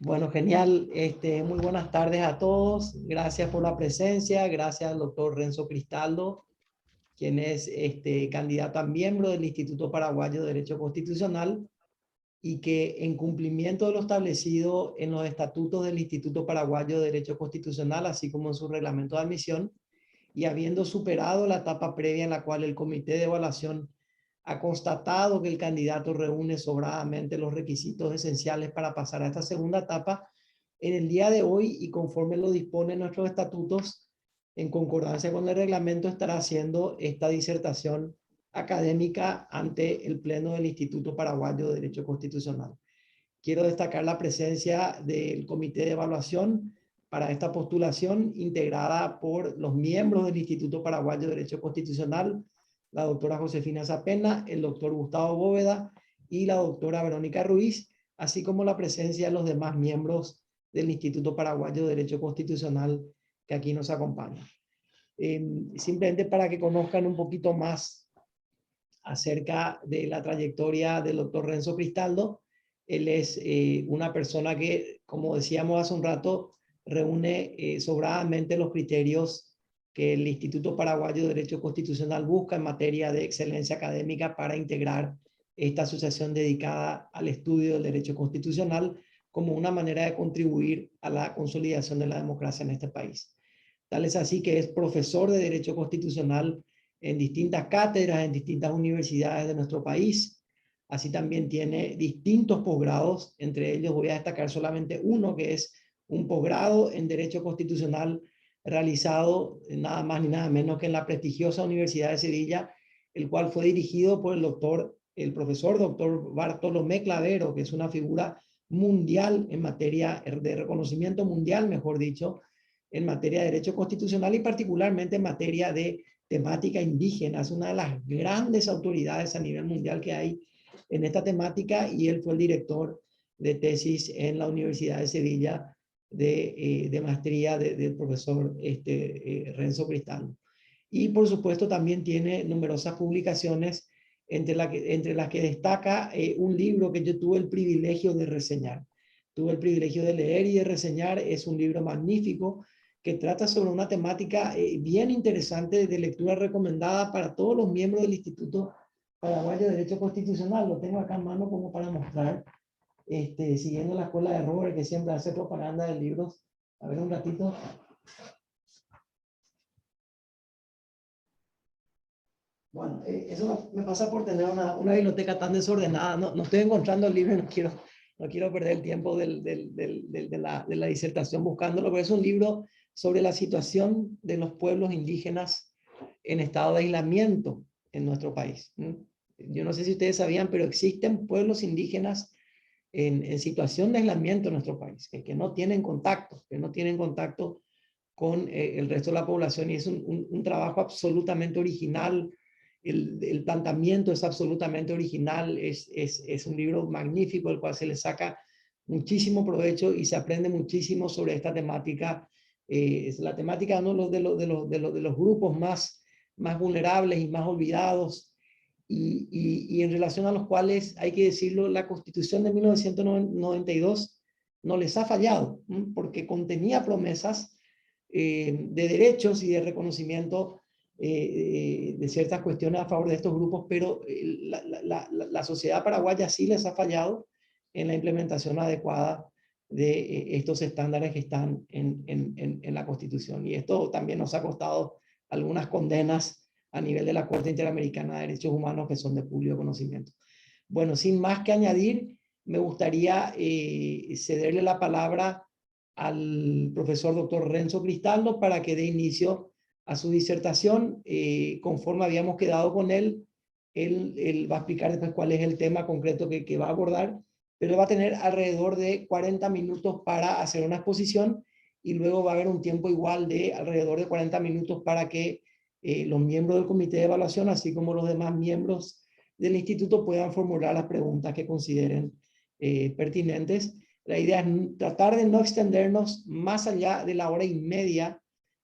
Bueno, genial. Muy buenas tardes a todos. Gracias por la presencia. Gracias al doctor Renzo Cristaldo, quien es candidato a miembro del Instituto Paraguayo de Derecho Constitucional y que en cumplimiento de lo establecido en los estatutos del Instituto Paraguayo de Derecho Constitucional, así como en su reglamento de admisión, y habiendo superado la etapa previa en la cual el comité de evaluación ha constatado que el candidato reúne sobradamente los requisitos esenciales para pasar a esta segunda etapa, en el día de hoy y conforme lo disponen nuestros estatutos, en concordancia con el reglamento, estará haciendo esta disertación académica ante el Pleno del Instituto Paraguayo de Derecho Constitucional. Quiero destacar la presencia del comité de evaluación para esta postulación, integrada por los miembros del Instituto Paraguayo de Derecho Constitucional, la doctora Josefina Zapena, el doctor Gustavo Bóveda y la doctora Verónica Ruiz, así como la presencia de los demás miembros del Instituto Paraguayo de Derecho Constitucional que aquí nos acompañan. Simplemente para que conozcan un poquito más acerca de la trayectoria del doctor Renzo Cristaldo. Él es una persona que, como decíamos hace un rato, reúne sobradamente los criterios que el Instituto Paraguayo de Derecho Constitucional busca en materia de excelencia académica para integrar esta asociación dedicada al estudio del derecho constitucional como una manera de contribuir a la consolidación de la democracia en este país. Tal es así que es profesor de Derecho Constitucional en distintas cátedras, en distintas universidades de nuestro país. Así también tiene distintos posgrados, entre ellos voy a destacar solamente uno, que es un posgrado en Derecho Constitucional realizado nada más ni nada menos que en la prestigiosa Universidad de Sevilla, el cual fue dirigido por el profesor doctor Bartolomé Clavero, que es una figura mundial en materia de reconocimiento mundial, mejor dicho, en materia de derecho constitucional y particularmente en materia de temática indígena. Es una de las grandes autoridades a nivel mundial que hay en esta temática y él fue el director de tesis en la Universidad de Sevilla de maestría del profesor Renzo Cristaldo. Y por supuesto también tiene numerosas publicaciones entre las que destaca un libro que yo tuve el privilegio de reseñar. Tuve el privilegio de leer y de reseñar. Es un libro magnífico que trata sobre una temática bien interesante de lectura recomendada para todos los miembros del Instituto Paraguayo de Derecho Constitucional. Lo tengo acá en mano como para mostrar, siguiendo la escuela de Robert, que siempre hace propaganda de libros. A ver un ratito. Bueno, eso me pasa por tener una biblioteca tan desordenada. No, no estoy encontrando el libro y no quiero perder el tiempo de la disertación buscándolo, pero es un libro sobre la situación de los pueblos indígenas en estado de aislamiento en nuestro país. Yo no sé si ustedes sabían, pero existen pueblos indígenas en situación de aislamiento en nuestro país, que no tienen contacto con el resto de la población, y es un trabajo absolutamente original. El planteamiento es absolutamente original, es un libro magnífico, el cual se le saca muchísimo provecho y se aprende muchísimo sobre esta temática. Es la temática de uno de los grupos más vulnerables y más olvidados, y en relación a los cuales, hay que decirlo, la Constitución de 1992 no les ha fallado, porque contenía promesas de derechos y de reconocimiento de ciertas cuestiones a favor de estos grupos, pero la sociedad paraguaya sí les ha fallado en la implementación adecuada de estos estándares que están en la Constitución. Y esto también nos ha costado algunas condenas a nivel de la Corte Interamericana de Derechos Humanos, que son de público conocimiento. Bueno, sin más que añadir, me gustaría cederle la palabra al profesor doctor Renzo Cristaldo para que dé inicio a su disertación. Conforme habíamos quedado con él va a explicar después cuál es el tema concreto que va a abordar, pero va a tener alrededor de 40 minutos para hacer una exposición, y luego va a haber un tiempo igual de alrededor de 40 minutos para que los miembros del comité de evaluación, así como los demás miembros del instituto, puedan formular las preguntas que consideren pertinentes. La idea es tratar de no extendernos más allá de la hora y media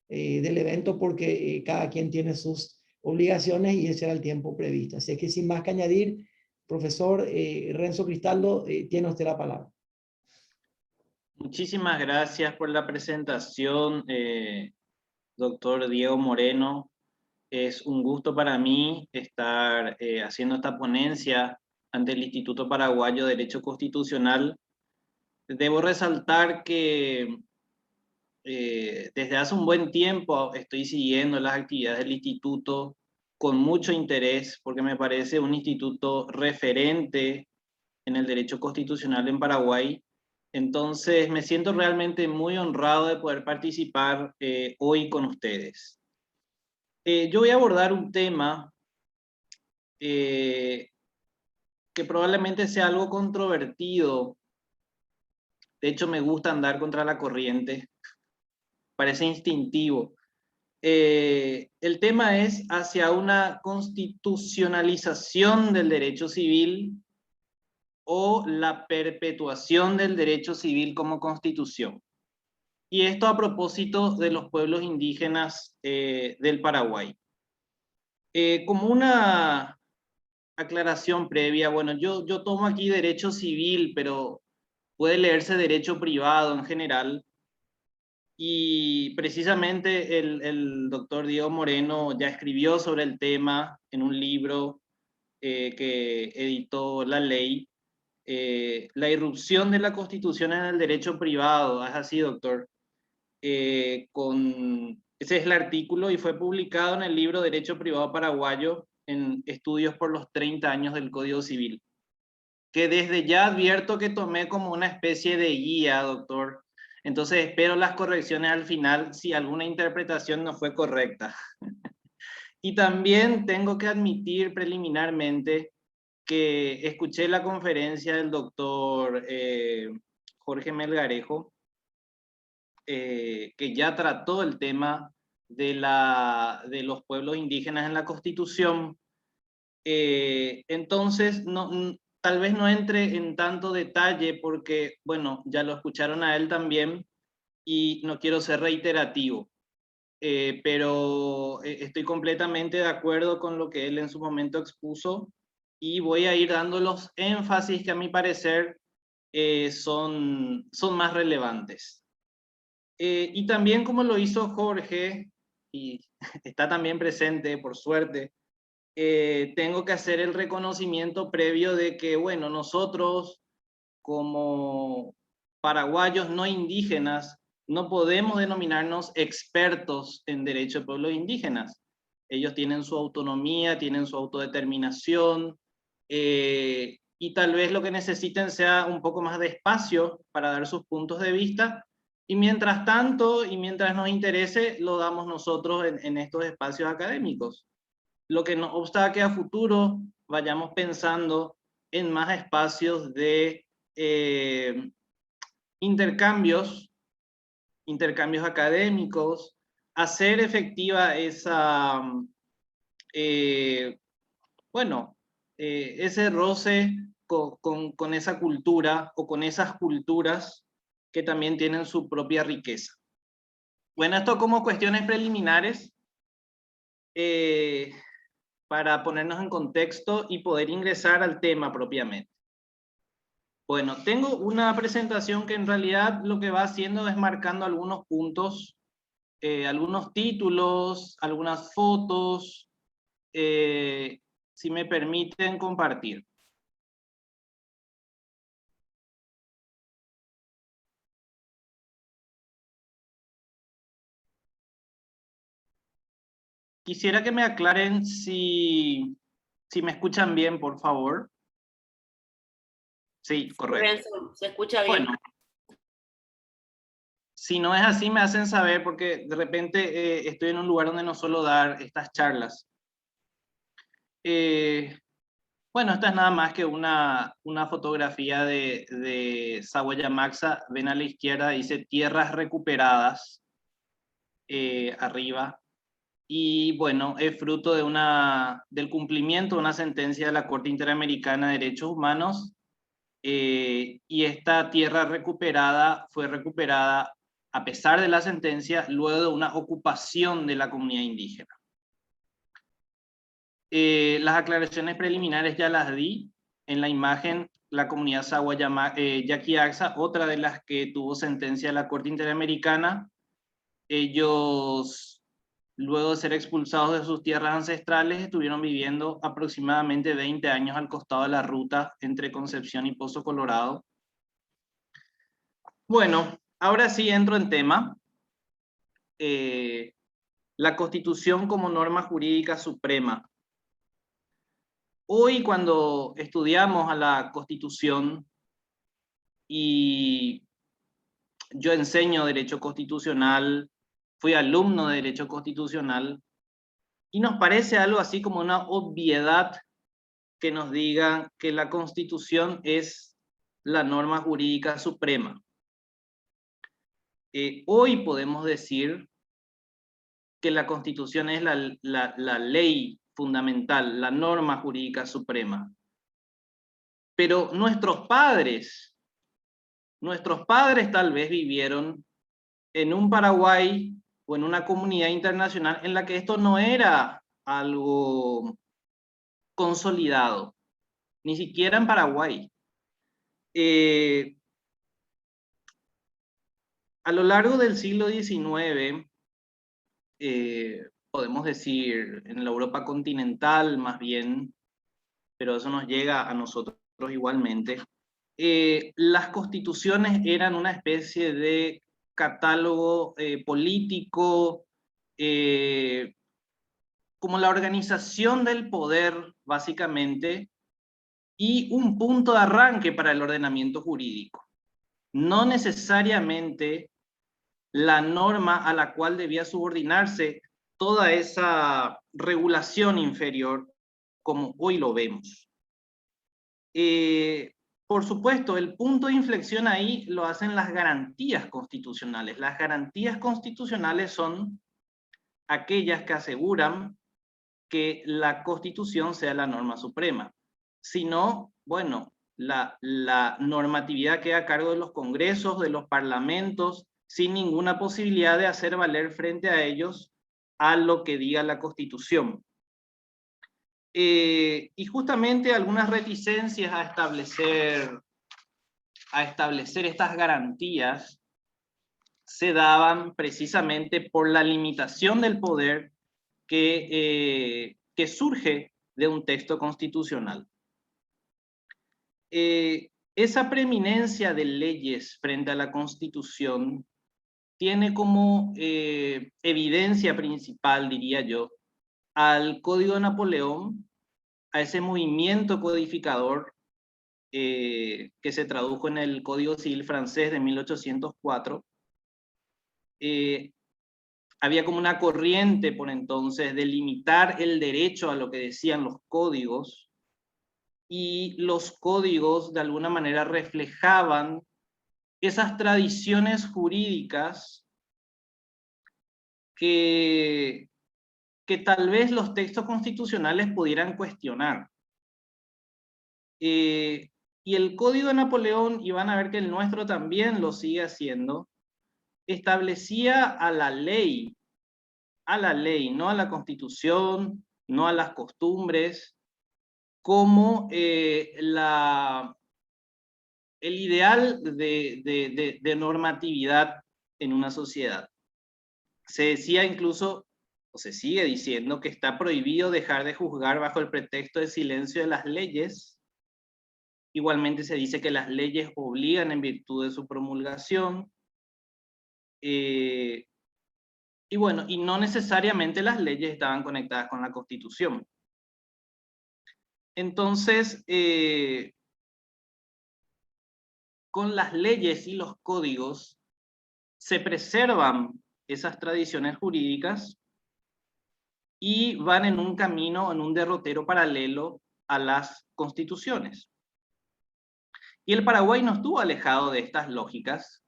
del evento, porque cada quien tiene sus obligaciones y ese era el tiempo previsto. Así que sin más que añadir, profesor Renzo Cristaldo, tiene usted la palabra. Muchísimas gracias por la presentación, doctor Diego Moreno. Es un gusto para mí estar haciendo esta ponencia ante el Instituto Paraguayo de Derecho Constitucional. Debo resaltar que desde hace un buen tiempo estoy siguiendo las actividades del instituto con mucho interés, porque me parece un instituto referente en el derecho constitucional en Paraguay. Entonces me siento realmente muy honrado de poder participar hoy con ustedes. Yo voy a abordar un tema que probablemente sea algo controvertido. De hecho, me gusta andar contra la corriente, parece instintivo. El tema es hacia una constitucionalización del derecho civil o la perpetuación del derecho civil como constitución. Y esto a propósito de los pueblos indígenas del Paraguay. Como una aclaración previa, bueno, yo tomo aquí derecho civil, pero puede leerse derecho privado en general. Y precisamente el doctor Diego Moreno ya escribió sobre el tema en un libro que editó La Ley, la irrupción de la Constitución en el derecho privado. Es así, doctor. Ese es el artículo y fue publicado en el libro Derecho Privado Paraguayo en Estudios por los 30 años del Código Civil, que desde ya advierto que tomé como una especie de guía, doctor. Entonces espero las correcciones al final si alguna interpretación no fue correcta. Y también tengo que admitir preliminarmente que escuché la conferencia del doctor Jorge Melgarejo, que ya trató el tema de los pueblos indígenas en la Constitución. Entonces, tal vez no entre en tanto detalle porque, bueno, ya lo escucharon a él también y no quiero ser reiterativo, pero estoy completamente de acuerdo con lo que él en su momento expuso y voy a ir dando los énfasis que a mi parecer son más relevantes. Y también como lo hizo Jorge, y está también presente, por suerte, tengo que hacer el reconocimiento previo de que, bueno, nosotros como paraguayos no indígenas no podemos denominarnos expertos en derecho de pueblos indígenas. Ellos tienen su autonomía, tienen su autodeterminación, y tal vez lo que necesiten sea un poco más de espacio para dar sus puntos de vista, y mientras tanto, y mientras nos interese, lo damos nosotros en estos espacios académicos. Lo que no obsta que a futuro vayamos pensando en más espacios de intercambios académicos, hacer efectiva esa, bueno, ese roce con esa cultura o con esas culturas que también tienen su propia riqueza. Bueno, esto como cuestiones preliminares para ponernos en contexto y poder ingresar al tema propiamente. Bueno, tengo una presentación que en realidad lo que va haciendo es marcando algunos puntos, algunos títulos, algunas fotos, si me permiten compartir. Quisiera que me aclaren si me escuchan bien, por favor. Sí, correcto. Se escucha bien. Bueno, si no es así, me hacen saber porque de repente estoy en un lugar donde no suelo dar estas charlas. Bueno, esta es nada más que una fotografía de Sahuayamaxa. Ven a la izquierda, dice tierras recuperadas arriba. Y bueno, es fruto del cumplimiento de una sentencia de la Corte Interamericana de Derechos Humanos. Y esta tierra recuperada fue recuperada a pesar de la sentencia luego de una ocupación de la comunidad indígena. Las aclaraciones preliminares ya las di. en la imagen la comunidad Sawa Yaquiaxa, otra de las que tuvo sentencia de la Corte Interamericana. Ellos, luego de ser expulsados de sus tierras ancestrales, estuvieron viviendo aproximadamente 20 años al costado de la ruta entre Concepción y Pozo Colorado. Bueno, ahora sí entro en tema. La Constitución como norma jurídica suprema. Hoy, cuando estudiamos a la Constitución, y yo enseño Derecho Constitucional, fui alumno de Derecho Constitucional, y nos parece algo así como una obviedad que nos digan que la Constitución es la norma jurídica suprema. Hoy podemos decir que la Constitución es la ley fundamental, la norma jurídica suprema. Pero nuestros padres tal vez vivieron en un Paraguay o en una comunidad internacional en la que esto no era algo consolidado, ni siquiera en Paraguay. A lo largo del siglo XIX, podemos decir en la Europa continental más bien, pero eso nos llega a nosotros igualmente, las constituciones eran una especie de catálogo político, como la organización del poder, básicamente, y un punto de arranque para el ordenamiento jurídico. No necesariamente la norma a la cual debía subordinarse toda esa regulación inferior, como hoy lo vemos. Por supuesto, el punto de inflexión ahí lo hacen las garantías constitucionales. Las garantías constitucionales son aquellas que aseguran que la Constitución sea la norma suprema. Si no, bueno, la normatividad queda a cargo de los congresos, de los parlamentos, sin ninguna posibilidad de hacer valer frente a ellos a lo que diga la Constitución. Y justamente algunas reticencias a establecer estas garantías se daban precisamente por la limitación del poder que surge de un texto constitucional. Esa preeminencia de leyes frente a la Constitución tiene como evidencia principal, diría yo, al Código de Napoleón, a ese movimiento codificador que se tradujo en el Código Civil francés de 1804. Había como una corriente por entonces de limitar el derecho a lo que decían los códigos, y los códigos de alguna manera reflejaban esas tradiciones jurídicas que tal vez los textos constitucionales pudieran cuestionar. Y el Código de Napoleón, y van a ver que el nuestro también lo sigue haciendo, establecía a la ley, no a la Constitución, no a las costumbres, como el ideal de normatividad en una sociedad. Se decía incluso, o se sigue diciendo, que está prohibido dejar de juzgar bajo el pretexto del silencio de las leyes. Igualmente se dice que las leyes obligan en virtud de su promulgación. Y bueno, y no necesariamente las leyes estaban conectadas con la Constitución. Entonces, con las leyes y los códigos se preservan esas tradiciones jurídicas y van en un camino, en un derrotero paralelo a las constituciones. Y el Paraguay no estuvo alejado de estas lógicas.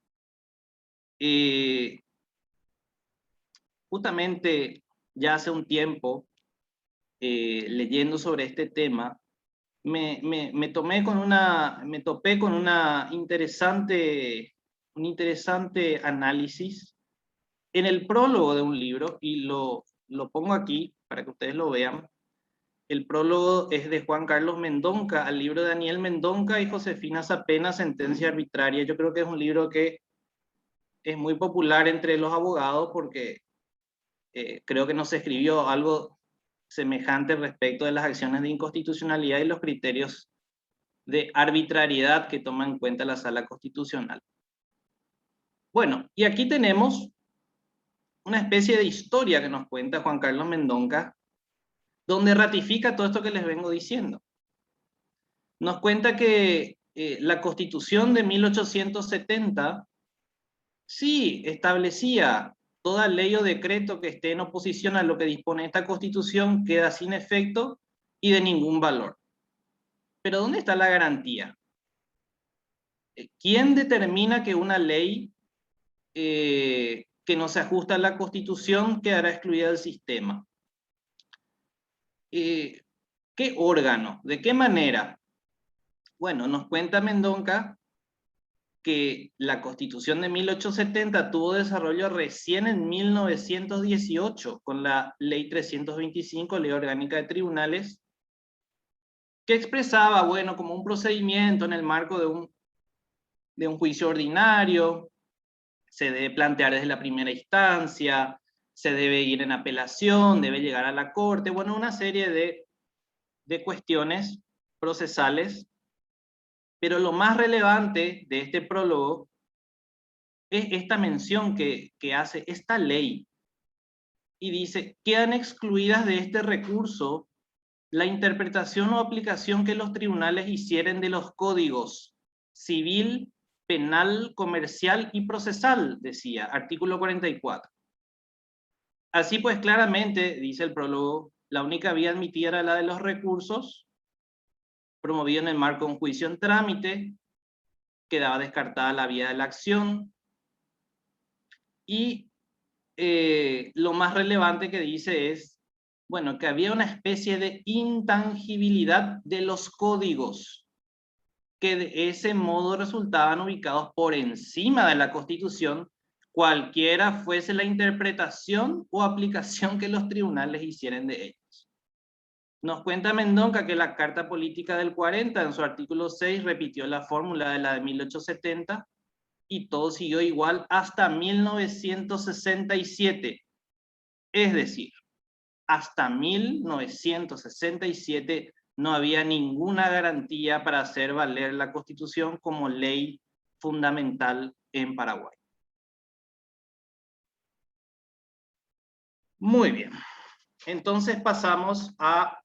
Justamente ya hace un tiempo, leyendo sobre este tema, me topé con un interesante análisis en el prólogo de un libro, y lo pongo aquí para que ustedes lo vean. El prólogo es de Juan Carlos Mendonca, al libro de Daniel Mendonca y Josefina Zapena, Sentencia Arbitraria. Yo creo que es un libro que es muy popular entre los abogados porque creo que no se escribió algo semejante respecto de las acciones de inconstitucionalidad y los criterios de arbitrariedad que toma en cuenta la Sala Constitucional. Bueno, y aquí tenemos una especie de historia que nos cuenta Juan Carlos Mendonca, donde ratifica todo esto que les vengo diciendo. Nos cuenta que la Constitución de 1870 sí establecía toda ley o decreto que esté en oposición a lo que dispone esta Constitución queda sin efecto y de ningún valor. Pero ¿dónde está la garantía? ¿Quién determina que una ley que no se ajusta a la Constitución quedará excluida del sistema? ¿Qué órgano? ¿De qué manera? Bueno, nos cuenta Mendonca que la Constitución de 1870 tuvo desarrollo recién en 1918 con la Ley 325, Ley Orgánica de Tribunales, que expresaba, bueno, como un procedimiento en el marco de un juicio ordinario, se debe plantear desde la primera instancia, se debe ir en apelación, debe llegar a la corte, bueno, una serie de cuestiones procesales, pero lo más relevante de este prólogo es esta mención que hace esta ley, y dice, quedan excluidas de este recurso la interpretación o aplicación que los tribunales hicieren de los códigos civil, penal, comercial y procesal, decía, artículo 44. Así pues, claramente, dice el prólogo, la única vía admitida era la de los recursos, promovido en el marco de un juicio en trámite, quedaba descartada la vía de la acción, y lo más relevante que dice es, bueno, que había una especie de intangibilidad de los códigos, que de ese modo resultaban ubicados por encima de la Constitución, cualquiera fuese la interpretación o aplicación que los tribunales hicieran de ellos. Nos cuenta Mendonca que la Carta Política del 40, en su artículo 6, repitió la fórmula de la de 1870, y todo siguió igual hasta 1967. Es decir, hasta 1967 no había ninguna garantía para hacer valer la Constitución como ley fundamental en Paraguay. Muy bien. Entonces pasamos a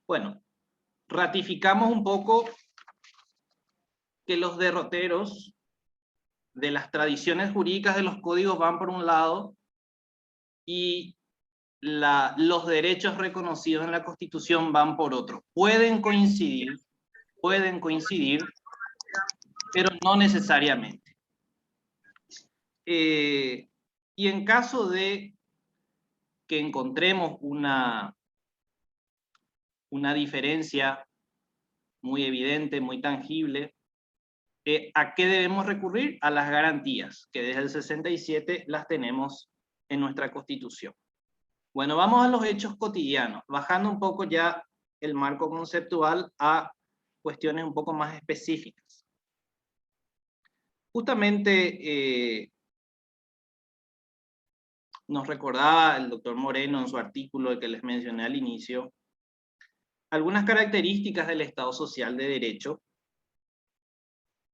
bueno, ratificamos un poco que los derroteros de las tradiciones jurídicas de los códigos van por un lado y los derechos reconocidos en la Constitución van por otro. Pueden coincidir, pero no necesariamente. Y en caso de que encontremos una diferencia muy evidente, muy tangible, ¿a qué debemos recurrir? A las garantías, que desde el 67 las tenemos en nuestra Constitución. Bueno, vamos a los hechos cotidianos, bajando un poco ya el marco conceptual a cuestiones un poco más específicas. Justamente nos recordaba el doctor Moreno en su artículo que les mencioné al inicio, algunas características del Estado Social de Derecho,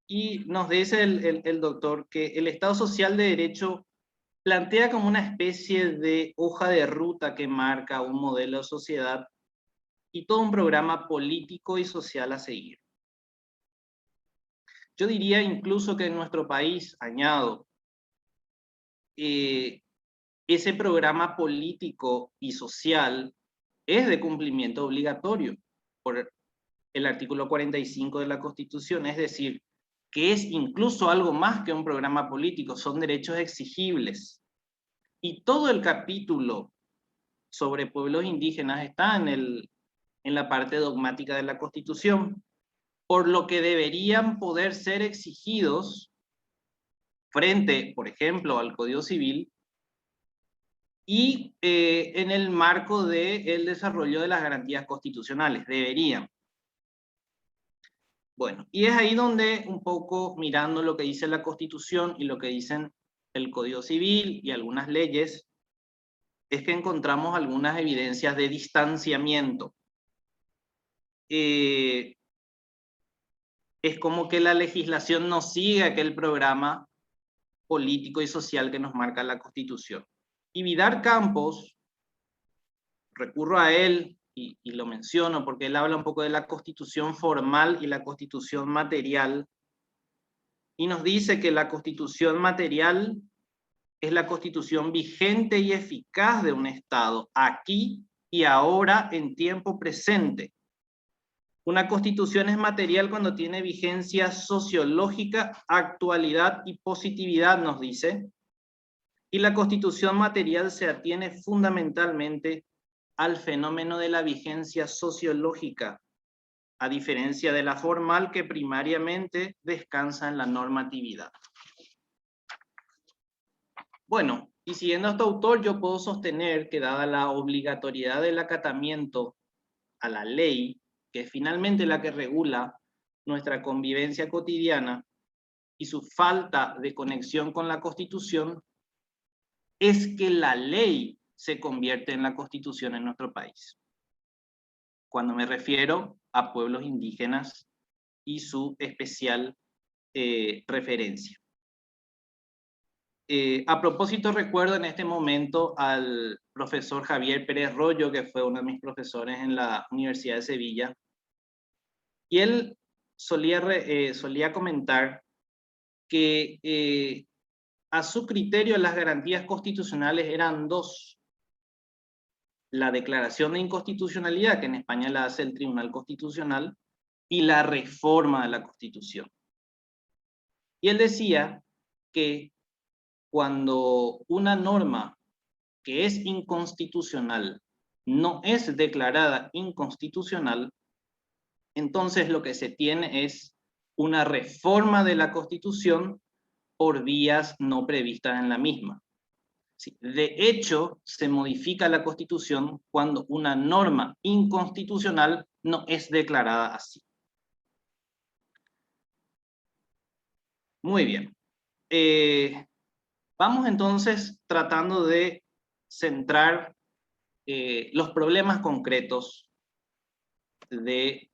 y nos dice el doctor que el Estado Social de Derecho plantea como una especie de hoja de ruta que marca un modelo de sociedad y todo un programa político y social a seguir. Yo diría incluso que en nuestro país, añado, ese programa político y social es de cumplimiento obligatorio por el artículo 45 de la Constitución, es decir, que es incluso algo más que un programa político, son derechos exigibles. Y todo el capítulo sobre pueblos indígenas está en la parte dogmática de la Constitución, por lo que deberían poder ser exigidos frente, por ejemplo, al Código Civil, y en el marco del desarrollo de las garantías constitucionales, deberían. Bueno, y es ahí donde un poco mirando lo que dice la Constitución y lo que dicen el Código Civil y algunas leyes, es que encontramos algunas evidencias de distanciamiento. Es como que la legislación no sigue aquel programa político y social que nos marca la Constitución. Y Vidal Campos, recurro a él y lo menciono porque él habla un poco de la Constitución formal y la Constitución material, y nos dice que la Constitución material es la Constitución vigente y eficaz de un Estado, aquí y ahora en tiempo presente. Una Constitución es material cuando tiene vigencia sociológica, actualidad y positividad, nos dice, y la Constitución material se atiene fundamentalmente al fenómeno de la vigencia sociológica, a diferencia de la formal que primariamente descansa en la normatividad. Bueno, y siguiendo a este autor, yo puedo sostener que dada la obligatoriedad del acatamiento a la ley, que es finalmente la que regula nuestra convivencia cotidiana, y su falta de conexión con la Constitución, es que la ley se convierte en la Constitución en nuestro país. Cuando me refiero a pueblos indígenas y su especial referencia. A propósito, recuerdo en este momento al profesor Javier Pérez Royo, que fue uno de mis profesores en la Universidad de Sevilla, y él solía comentar que a su criterio las garantías constitucionales eran dos: la declaración de inconstitucionalidad, que en España la hace el Tribunal Constitucional, y la reforma de la Constitución. Y él decía que cuando una norma que es inconstitucional no es declarada inconstitucional, entonces lo que se tiene es una reforma de la Constitución por vías no previstas en la misma. Sí, de hecho, se modifica la Constitución cuando una norma inconstitucional no es declarada así. Muy bien. Vamos entonces tratando de centrar los problemas concretos de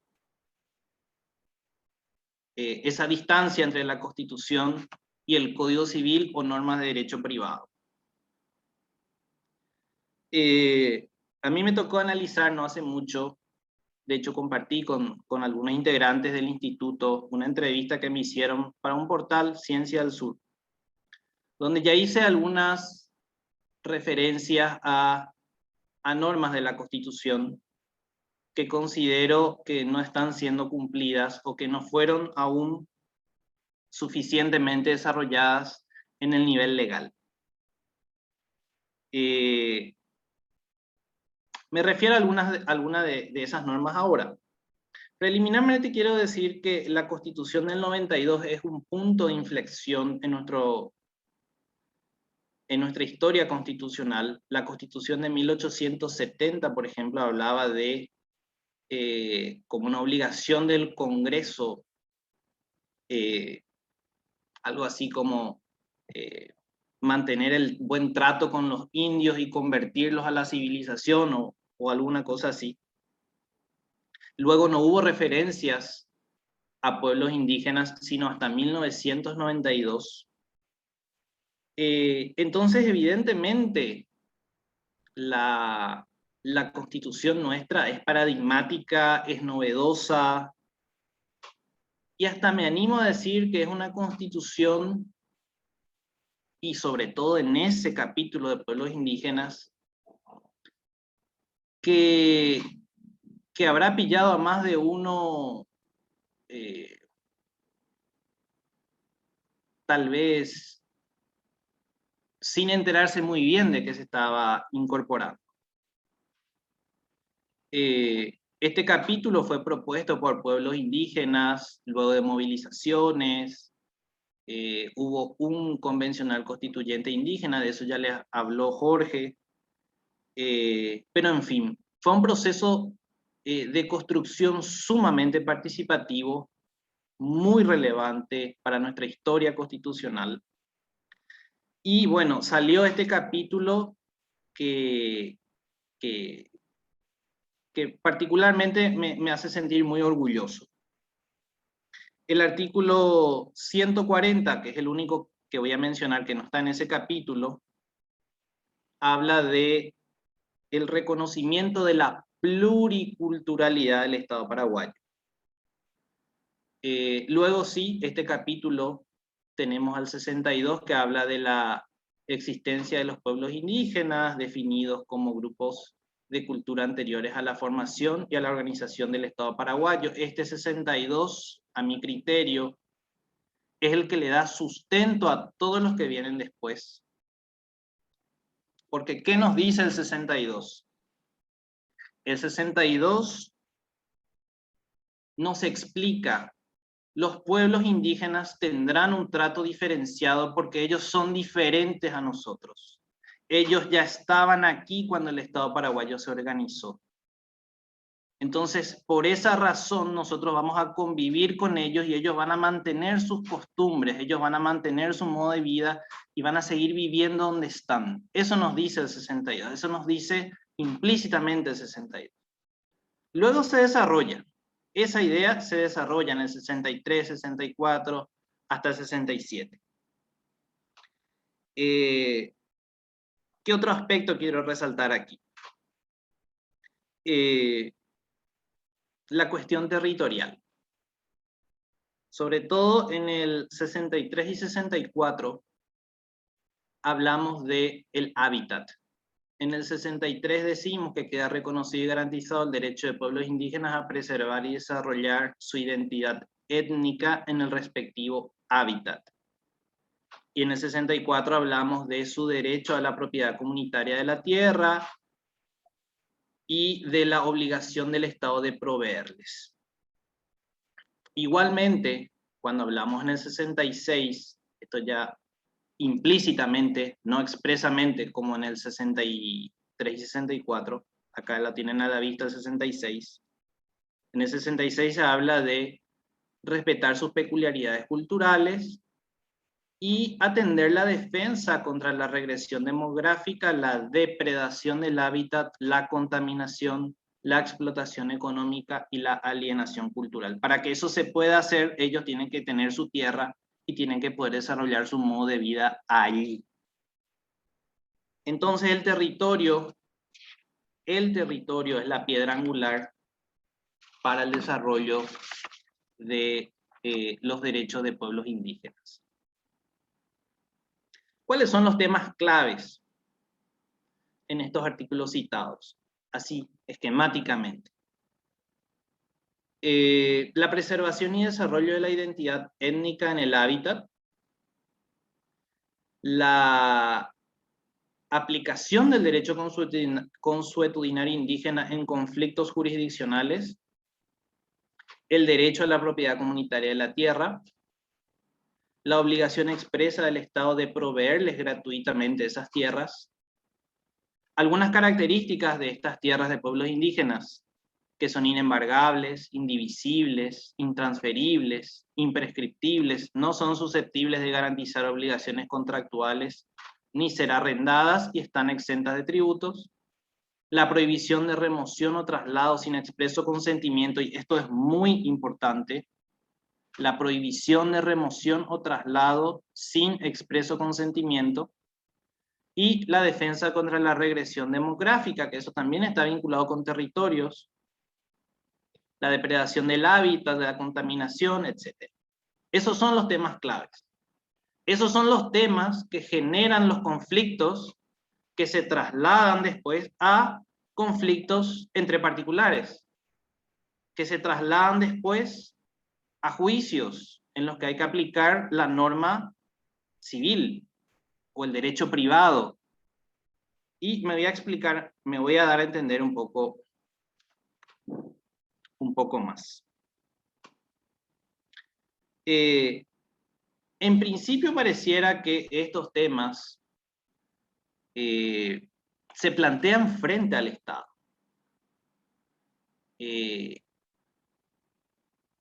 esa distancia entre la Constitución y el Código Civil o normas de derecho privado. A mí me tocó analizar no hace mucho, de hecho compartí con algunos integrantes del instituto una entrevista que me hicieron para un portal, Ciencia del Sur, donde ya hice algunas referencias a normas de la Constitución que considero que no están siendo cumplidas o que no fueron aún suficientemente desarrolladas en el nivel legal. Me refiero a algunas de esas normas ahora. Preliminarmente quiero decir que la Constitución del 92 es un punto de inflexión en nuestra historia constitucional. La Constitución de 1870, por ejemplo, hablaba de como una obligación del Congreso, algo así como mantener el buen trato con los indios y convertirlos a la civilización o alguna cosa así. Luego no hubo referencias a pueblos indígenas sino hasta 1992. Entonces, evidentemente, la Constitución nuestra es paradigmática, es novedosa, y hasta me animo a decir que es una Constitución, y sobre todo en ese capítulo de pueblos indígenas, que habrá pillado a más de uno, tal vez sin enterarse muy bien de que se estaba incorporando. Este capítulo fue propuesto por pueblos indígenas, luego de movilizaciones, hubo un convencional constituyente indígena, de eso ya les habló Jorge, pero en fin, fue un proceso de construcción sumamente participativo, muy relevante para nuestra historia constitucional. Y bueno, salió este capítulo que particularmente me hace sentir muy orgulloso. El artículo 140, que es el único que voy a mencionar que no está en ese capítulo, habla de el reconocimiento de la pluriculturalidad del Estado paraguayo. Luego sí, este capítulo tenemos al 62 que habla de la existencia de los pueblos indígenas definidos como grupos de cultura anteriores a la formación y a la organización del Estado paraguayo. Este 62, a mi criterio, es el que le da sustento a todos los que vienen después. Porque, ¿qué nos dice el 62? El 62 nos explica: los pueblos indígenas tendrán un trato diferenciado porque ellos son diferentes a nosotros. Ellos ya estaban aquí cuando el Estado paraguayo se organizó. Entonces, por esa razón, nosotros vamos a convivir con ellos y ellos van a mantener sus costumbres, ellos van a mantener su modo de vida y van a seguir viviendo donde están. Eso nos dice el 62, eso nos dice implícitamente el 62. Luego se desarrolla, esa idea se desarrolla en el 63, 64, hasta el 67. ¿Qué otro aspecto quiero resaltar aquí? La cuestión territorial. Sobre todo en el 63 y 64 hablamos de el hábitat. En el 63 decimos que queda reconocido y garantizado el derecho de pueblos indígenas a preservar y desarrollar su identidad étnica en el respectivo hábitat. Y en el 64 hablamos de su derecho a la propiedad comunitaria de la tierra y de la obligación del Estado de proveerles. Igualmente, cuando hablamos en el 66, esto ya implícitamente, no expresamente como en el 63 y 64, acá la tienen a la vista el 66, en el 66 se habla de respetar sus peculiaridades culturales y atender la defensa contra la regresión demográfica, la depredación del hábitat, la contaminación, la explotación económica y la alienación cultural. Para que eso se pueda hacer, ellos tienen que tener su tierra y tienen que poder desarrollar su modo de vida allí. Entonces el territorio es la piedra angular para el desarrollo de los derechos de pueblos indígenas. ¿Cuáles son los temas claves en estos artículos citados? Así, esquemáticamente. La preservación y desarrollo de la identidad étnica en el hábitat, la aplicación del derecho consuetudinario indígena en conflictos jurisdiccionales, el derecho a la propiedad comunitaria de la tierra, la obligación expresa del Estado de proveerles gratuitamente esas tierras, algunas características de estas tierras de pueblos indígenas, que son inembargables, indivisibles, intransferibles, imprescriptibles, no son susceptibles de garantizar obligaciones contractuales, ni ser arrendadas y están exentas de tributos, la prohibición de remoción o traslado sin expreso consentimiento, y esto es muy importante, la prohibición de remoción o traslado sin expreso consentimiento, y la defensa contra la regresión demográfica, que eso también está vinculado con territorios, la depredación del hábitat, de la contaminación, etc. Esos son los temas claves. Esos son los temas que generan los conflictos que se trasladan después a conflictos entre particulares, que se trasladan después a juicios en los que hay que aplicar la norma civil o el derecho privado. Y me voy a explicar, me voy a dar a entender un poco más. En principio pareciera que estos temas se plantean frente al Estado.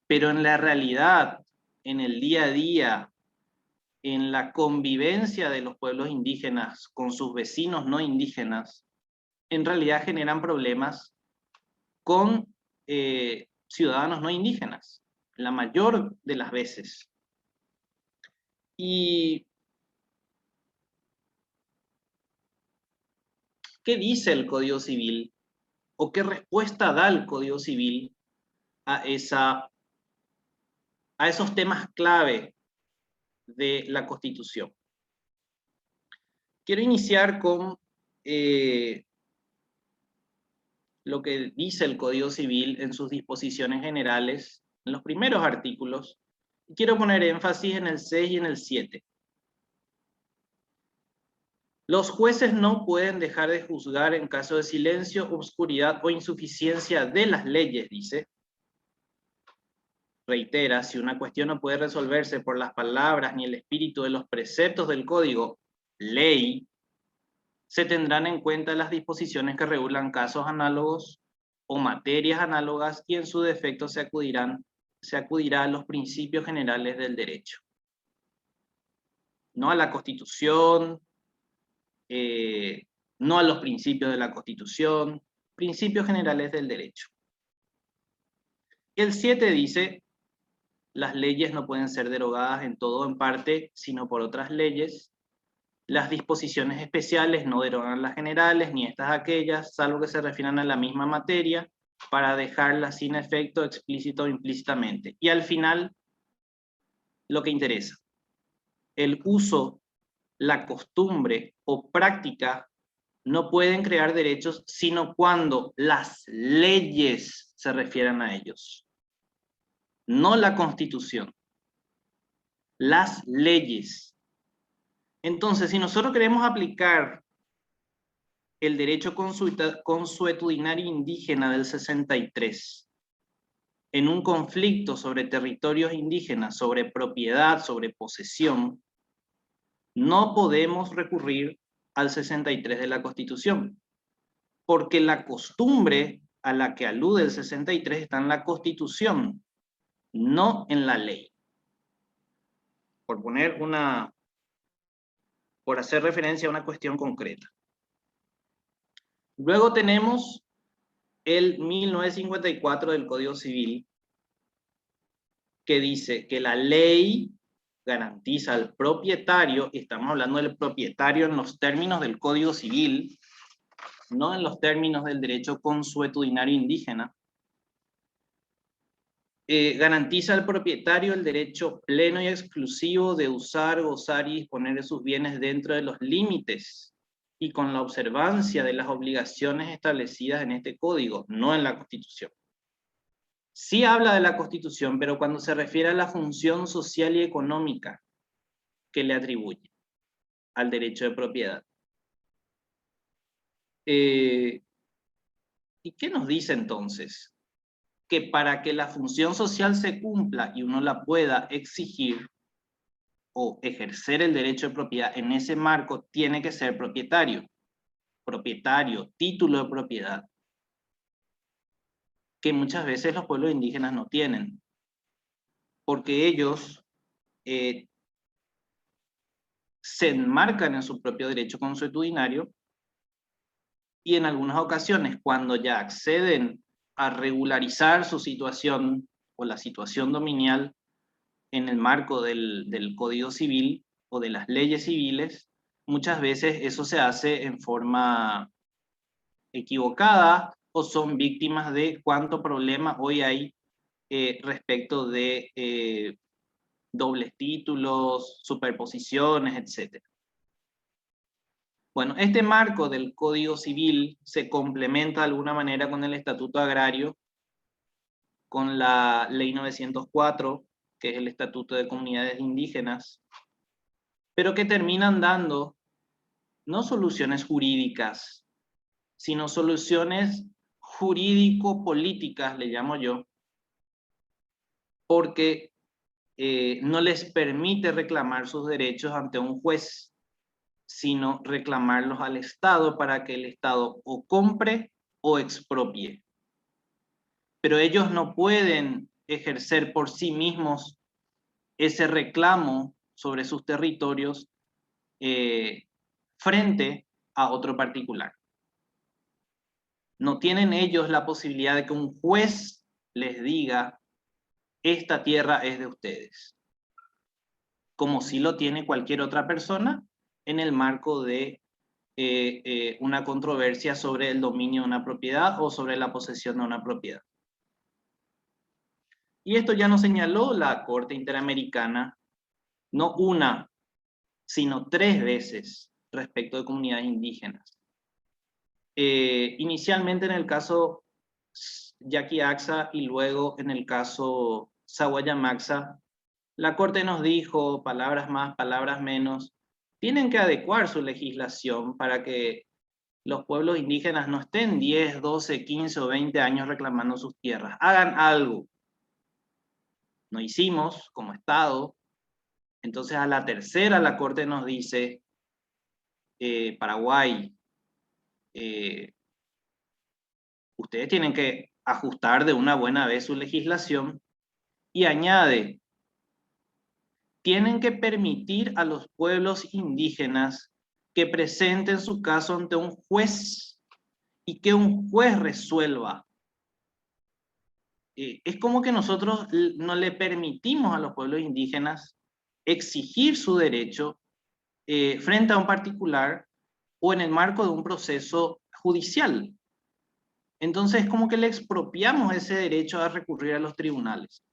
Pero en la realidad, en el día a día, en la convivencia de los pueblos indígenas con sus vecinos no indígenas, en realidad generan problemas con ciudadanos no indígenas, la mayor de las veces. ¿Y qué dice el Código Civil? ¿O qué respuesta da el Código Civil a esos temas clave de la Constitución? Quiero iniciar con lo que dice el Código Civil en sus disposiciones generales, en los primeros artículos, y quiero poner énfasis en el 6 y en el 7. Los jueces no pueden dejar de juzgar en caso de silencio, obscuridad o insuficiencia de las leyes, dice. Reitera, si una cuestión no puede resolverse por las palabras ni el espíritu de los preceptos del Código, ley, se tendrán en cuenta las disposiciones que regulan casos análogos o materias análogas y en su defecto se acudirá a los principios generales del derecho. No a la Constitución, no a los principios de la Constitución, principios generales del derecho. El 7 dice, las leyes no pueden ser derogadas en todo o en parte, sino por otras leyes. Las disposiciones especiales no derogan las generales, ni estas aquellas, salvo que se refieran a la misma materia, para dejarlas sin efecto explícito o implícitamente. Y al final, lo que interesa, el uso, la costumbre o práctica no pueden crear derechos sino cuando las leyes se refieran a ellos, no la Constitución, las leyes. Entonces, si nosotros queremos aplicar el derecho consuetudinario indígena del 63 en un conflicto sobre territorios indígenas, sobre propiedad, sobre posesión, no podemos recurrir al 63 de la Constitución, porque la costumbre a la que alude el 63 está en la Constitución, no en la ley. Por hacer referencia a una cuestión concreta. Luego tenemos el 1954 del Código Civil, que dice que la ley garantiza al propietario, y estamos hablando del propietario en los términos del Código Civil, no en los términos del derecho consuetudinario indígena, garantiza al propietario el derecho pleno y exclusivo de usar, gozar y disponer de sus bienes dentro de los límites y con la observancia de las obligaciones establecidas en este código, no en la Constitución. Sí habla de la Constitución, pero cuando se refiere a la función social y económica que le atribuye al derecho de propiedad. ¿Y qué nos dice entonces? Que para que la función social se cumpla y uno la pueda exigir o ejercer el derecho de propiedad en ese marco, tiene que ser propietario. Propietario, título de propiedad, que muchas veces los pueblos indígenas no tienen, porque ellos se enmarcan en su propio derecho consuetudinario y en algunas ocasiones, cuando ya acceden a regularizar su situación o la situación dominial en el marco del Código Civil o de las leyes civiles, muchas veces eso se hace en forma equivocada o son víctimas de cuánto problema hoy hay respecto de dobles títulos, superposiciones, etc. Bueno, este marco del Código Civil se complementa de alguna manera con el Estatuto Agrario, con la Ley 904, que es el Estatuto de Comunidades Indígenas, pero que terminan dando no soluciones jurídicas, sino soluciones jurídico-políticas, le llamo yo, porque no les permite reclamar sus derechos ante un juez, sino reclamarlos al Estado para que el Estado o compre o expropie. Pero ellos no pueden ejercer por sí mismos ese reclamo sobre sus territorios frente a otro particular. No tienen ellos la posibilidad de que un juez les diga: esta tierra es de ustedes, como si lo tiene cualquier otra persona en el marco de una controversia sobre el dominio de una propiedad o sobre la posesión de una propiedad. Y esto ya nos señaló la Corte Interamericana, no una, sino 3 veces respecto de comunidades indígenas. Inicialmente en el caso Yaqui Achsa y luego en el caso Saguayamaxa, la Corte nos dijo, palabras más, palabras menos, tienen que adecuar su legislación para que los pueblos indígenas no estén 10, 12, 15 o 20 años reclamando sus tierras. Hagan algo. No hicimos como Estado. Entonces a la tercera la Corte nos dice, Paraguay, ustedes tienen que ajustar de una buena vez su legislación, y añade, tienen que permitir a los pueblos indígenas que presenten su caso ante un juez y que un juez resuelva. Es como que nosotros no le permitimos a los pueblos indígenas exigir su derecho frente a un particular o en el marco de un proceso judicial. Entonces es como que le expropiamos ese derecho a recurrir a los tribunales.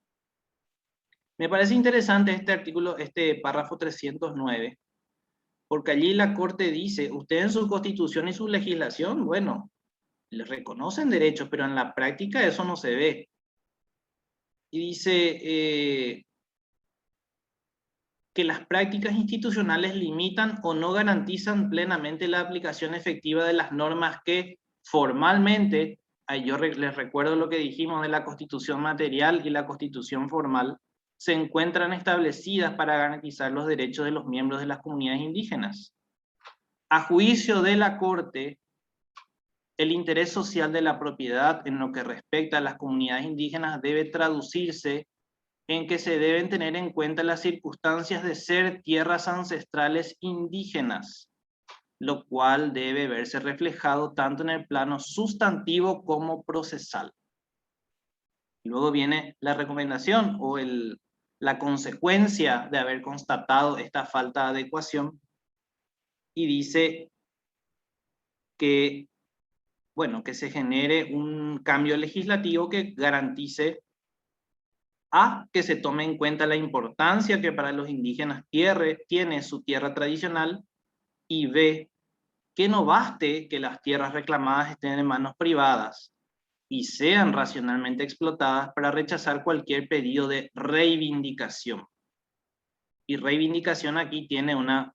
Me parece interesante este artículo, este párrafo 309, porque allí la Corte dice, usted en su Constitución y su legislación, bueno, les reconocen derechos, pero en la práctica eso no se ve. Y dice que las prácticas institucionales limitan o no garantizan plenamente la aplicación efectiva de las normas que formalmente, yo les recuerdo lo que dijimos de la Constitución material y la Constitución formal, se encuentran establecidas para garantizar los derechos de los miembros de las comunidades indígenas. A juicio de la Corte, el interés social de la propiedad en lo que respecta a las comunidades indígenas debe traducirse en que se deben tener en cuenta las circunstancias de ser tierras ancestrales indígenas, lo cual debe verse reflejado tanto en el plano sustantivo como procesal. Luego viene la recomendación o la consecuencia de haber constatado esta falta de adecuación, y dice que, bueno, que se genere un cambio legislativo que garantice A, que se tome en cuenta la importancia que para los indígenas tiene su tierra tradicional, y B, que no baste que las tierras reclamadas estén en manos privadas y sean racionalmente explotadas para rechazar cualquier pedido de reivindicación. Y reivindicación aquí tiene una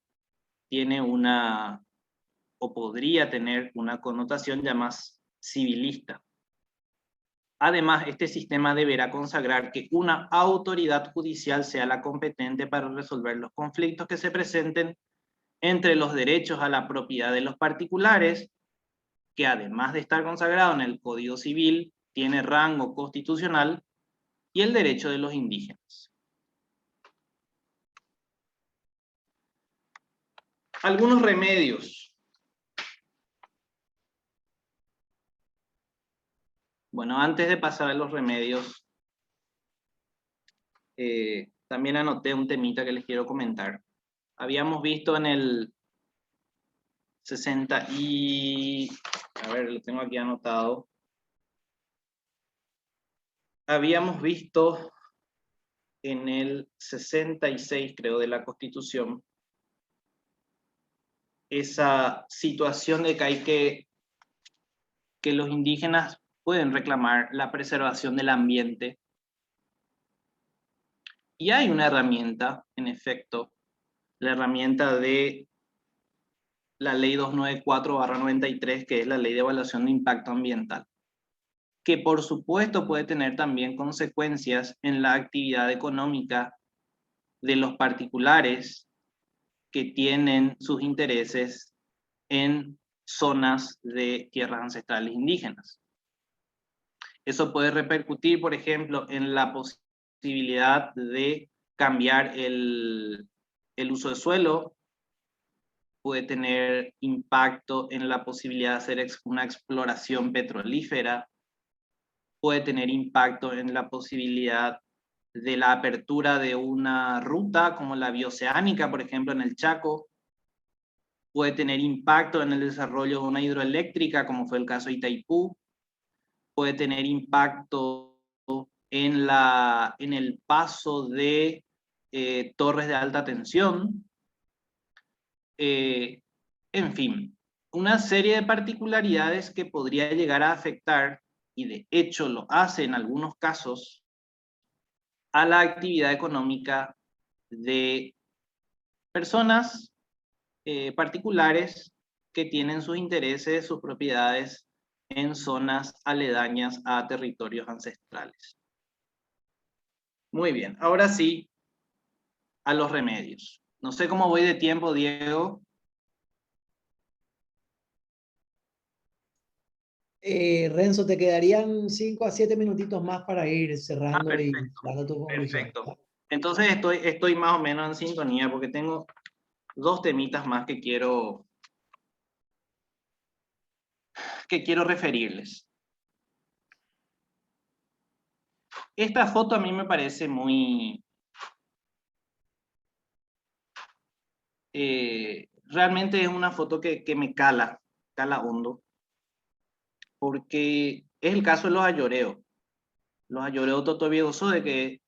o podría tener una connotación ya más civilista. Además, este sistema deberá consagrar que una autoridad judicial sea la competente para resolver los conflictos que se presenten entre los derechos a la propiedad de los particulares, que además de estar consagrado en el Código Civil, tiene rango constitucional, y el derecho de los indígenas. Algunos remedios. Bueno, antes de pasar a los remedios, también anoté un temita que les quiero comentar. Habíamos visto en el 60 y... a ver, lo tengo aquí anotado. Habíamos visto en el 66, creo, de la Constitución, esa situación de que hay que los indígenas pueden reclamar la preservación del ambiente. Y hay una herramienta, en efecto, la herramienta de la ley 294/93, que es la ley de evaluación de impacto ambiental, que por supuesto puede tener también consecuencias en la actividad económica de los particulares que tienen sus intereses en zonas de tierras ancestrales indígenas. Eso puede repercutir, por ejemplo, en la posibilidad de cambiar el uso de suelo, puede tener impacto en la posibilidad de hacer una exploración petrolífera, puede tener impacto en la posibilidad de la apertura de una ruta como la bioceánica, por ejemplo, en el Chaco, puede tener impacto en el desarrollo de una hidroeléctrica, como fue el caso de Itaipú, puede tener impacto en el paso de torres de alta tensión, en fin, una serie de particularidades que podría llegar a afectar, y de hecho lo hace en algunos casos, a la actividad económica de personas particulares que tienen sus intereses, sus propiedades en zonas aledañas a territorios ancestrales. Muy bien, ahora sí, a los remedios. No sé cómo voy de tiempo, Diego. Renzo, te quedarían 5 a 7 minutitos más para ir cerrando y Perfecto, dando tu conclusión. perfecto. Entonces estoy más o menos en sintonía porque tengo dos temitas más que quiero referirles. Esta foto a mí me parece muy... realmente es una foto que me cala hondo, porque es el caso de los ayoreos. Los ayoreos totoviegoso, de que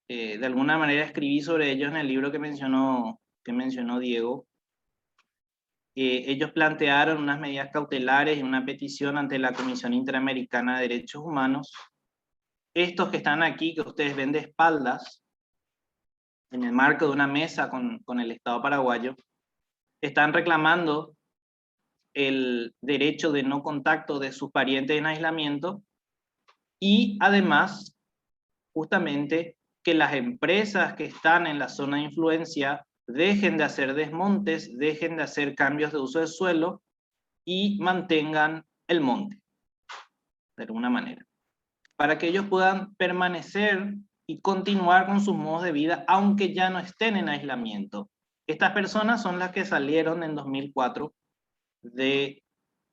de alguna manera escribí sobre ellos en el libro que mencionó Diego. Ellos plantearon unas medidas cautelares y una petición ante la Comisión Interamericana de Derechos Humanos. Estos que están aquí, que ustedes ven de espaldas, en el marco de una mesa con el Estado paraguayo, están reclamando el derecho de no contacto de sus parientes en aislamiento y además, justamente, que las empresas que están en la zona de influencia dejen de hacer desmontes, dejen de hacer cambios de uso de suelo y mantengan el monte, de alguna manera, para que ellos puedan permanecer y continuar con sus modos de vida, aunque ya no estén en aislamiento. Estas personas son las que salieron en 2004 de...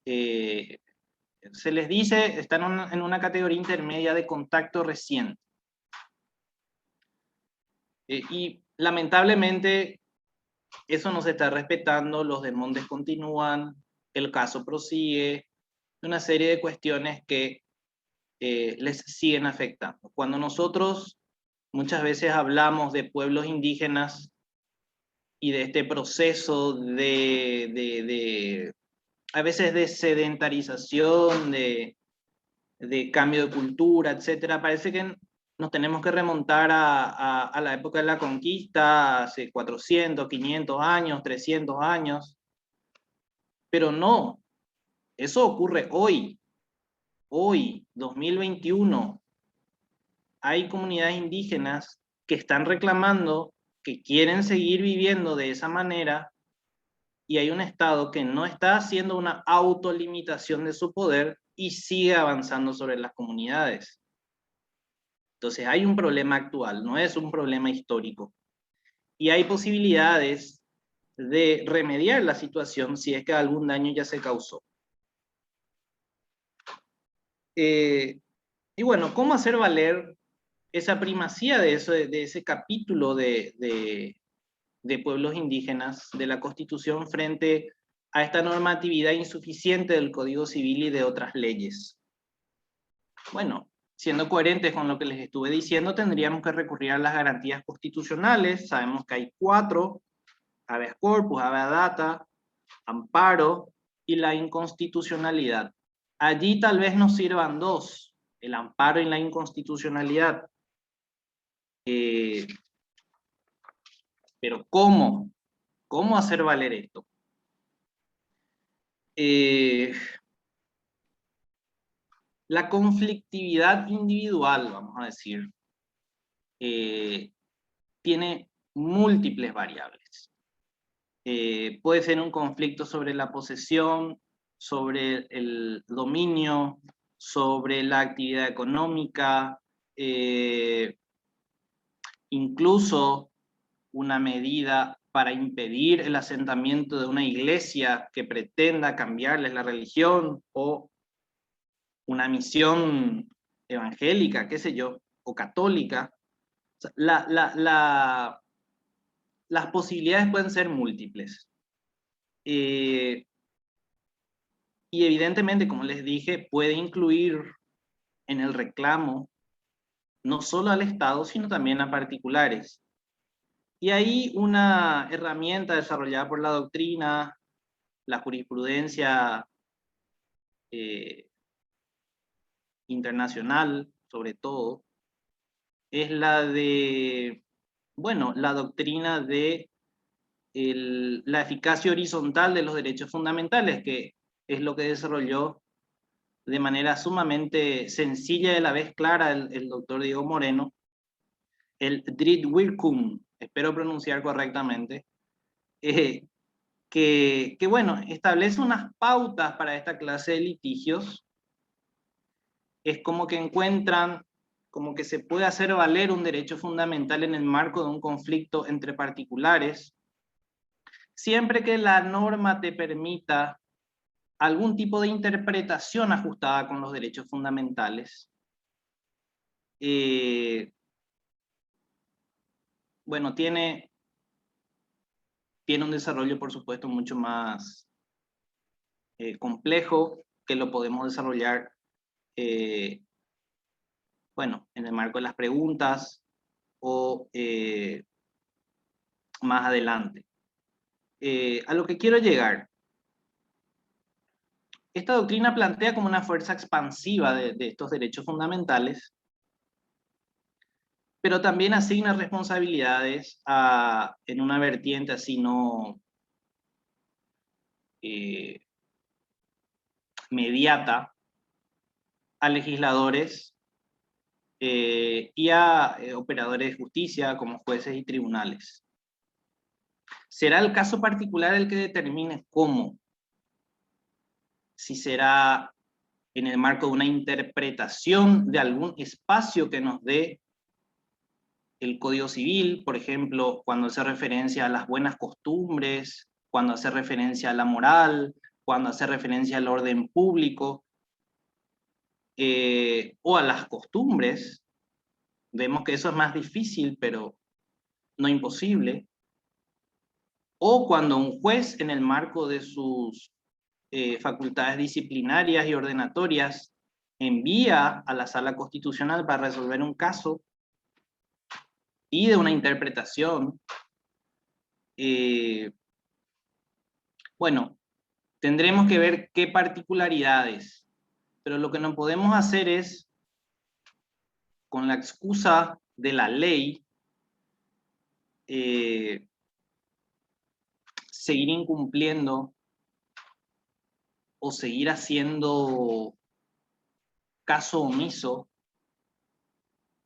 se les dice, están en una categoría intermedia de contacto reciente. Y lamentablemente eso no se está respetando, los desmontes continúan, el caso prosigue, una serie de cuestiones que les siguen afectando. Cuando nosotros muchas veces hablamos de pueblos indígenas y de este proceso a veces de sedentarización, de cambio de cultura, etcétera, parece que nos tenemos que remontar a la época de la conquista, hace 400, 500 años, 300 años, pero no, eso ocurre hoy, 2021, hay comunidades indígenas que están reclamando, que quieren seguir viviendo de esa manera, y hay un Estado que no está haciendo una autolimitación de su poder y sigue avanzando sobre las comunidades. Entonces hay un problema actual, no es un problema histórico. Y hay posibilidades de remediar la situación si es que algún daño ya se causó. Y bueno, ¿cómo hacer valer esa primacía de ese capítulo de pueblos indígenas de la Constitución frente a esta normatividad insuficiente del Código Civil y de otras leyes? Bueno, siendo coherentes con lo que les estuve diciendo, tendríamos que recurrir a las garantías constitucionales. Sabemos que hay 4: habeas corpus, habeas data, amparo y la inconstitucionalidad. Allí tal vez nos sirvan 2, el amparo y la inconstitucionalidad. Pero ¿cómo? ¿Cómo hacer valer esto? La conflictividad individual, vamos a decir, tiene múltiples variables. puede ser un conflicto sobre la posesión, sobre el dominio, sobre la actividad económica, incluso una medida para impedir el asentamiento de una iglesia que pretenda cambiarles la religión, o una misión evangélica, qué sé yo, o católica. O sea, las posibilidades pueden ser múltiples. Y evidentemente, como les dije, puede incluir en el reclamo no solo al Estado, sino también a particulares. Y ahí una herramienta desarrollada por la doctrina, la jurisprudencia internacional, sobre todo, es la de, bueno, la doctrina de la eficacia horizontal de los derechos fundamentales, que es lo que desarrolló de manera sumamente sencilla y a la vez clara el doctor Diego Moreno, el Drittwirkung, espero pronunciar correctamente, que bueno, establece unas pautas para esta clase de litigios. Es como que encuentran, como que se puede hacer valer un derecho fundamental en el marco de un conflicto entre particulares, siempre que la norma te permita algún tipo de interpretación ajustada con los derechos fundamentales. Bueno, tiene un desarrollo, por supuesto, mucho más complejo, que lo podemos desarrollar, bueno, en el marco de las preguntas o más adelante. A lo que quiero llegar, esta doctrina plantea como una fuerza expansiva de estos derechos fundamentales, pero también asigna responsabilidades en una vertiente así no mediata a legisladores y a operadores de justicia como jueces y tribunales. Será el caso particular el que determine cómo, si será en el marco de una interpretación de algún espacio que nos dé el Código Civil, por ejemplo, cuando hace referencia a las buenas costumbres, cuando hace referencia a la moral, cuando hace referencia al orden público, o a las costumbres. Vemos que eso es más difícil, pero no imposible. O cuando un juez, en el marco de sus facultades disciplinarias y ordenatorias, envía a la sala constitucional para resolver un caso, pide una interpretación. Bueno, tendremos que ver qué particularidades, pero lo que no podemos hacer es, con la excusa de la ley, seguir incumpliendo o seguir haciendo caso omiso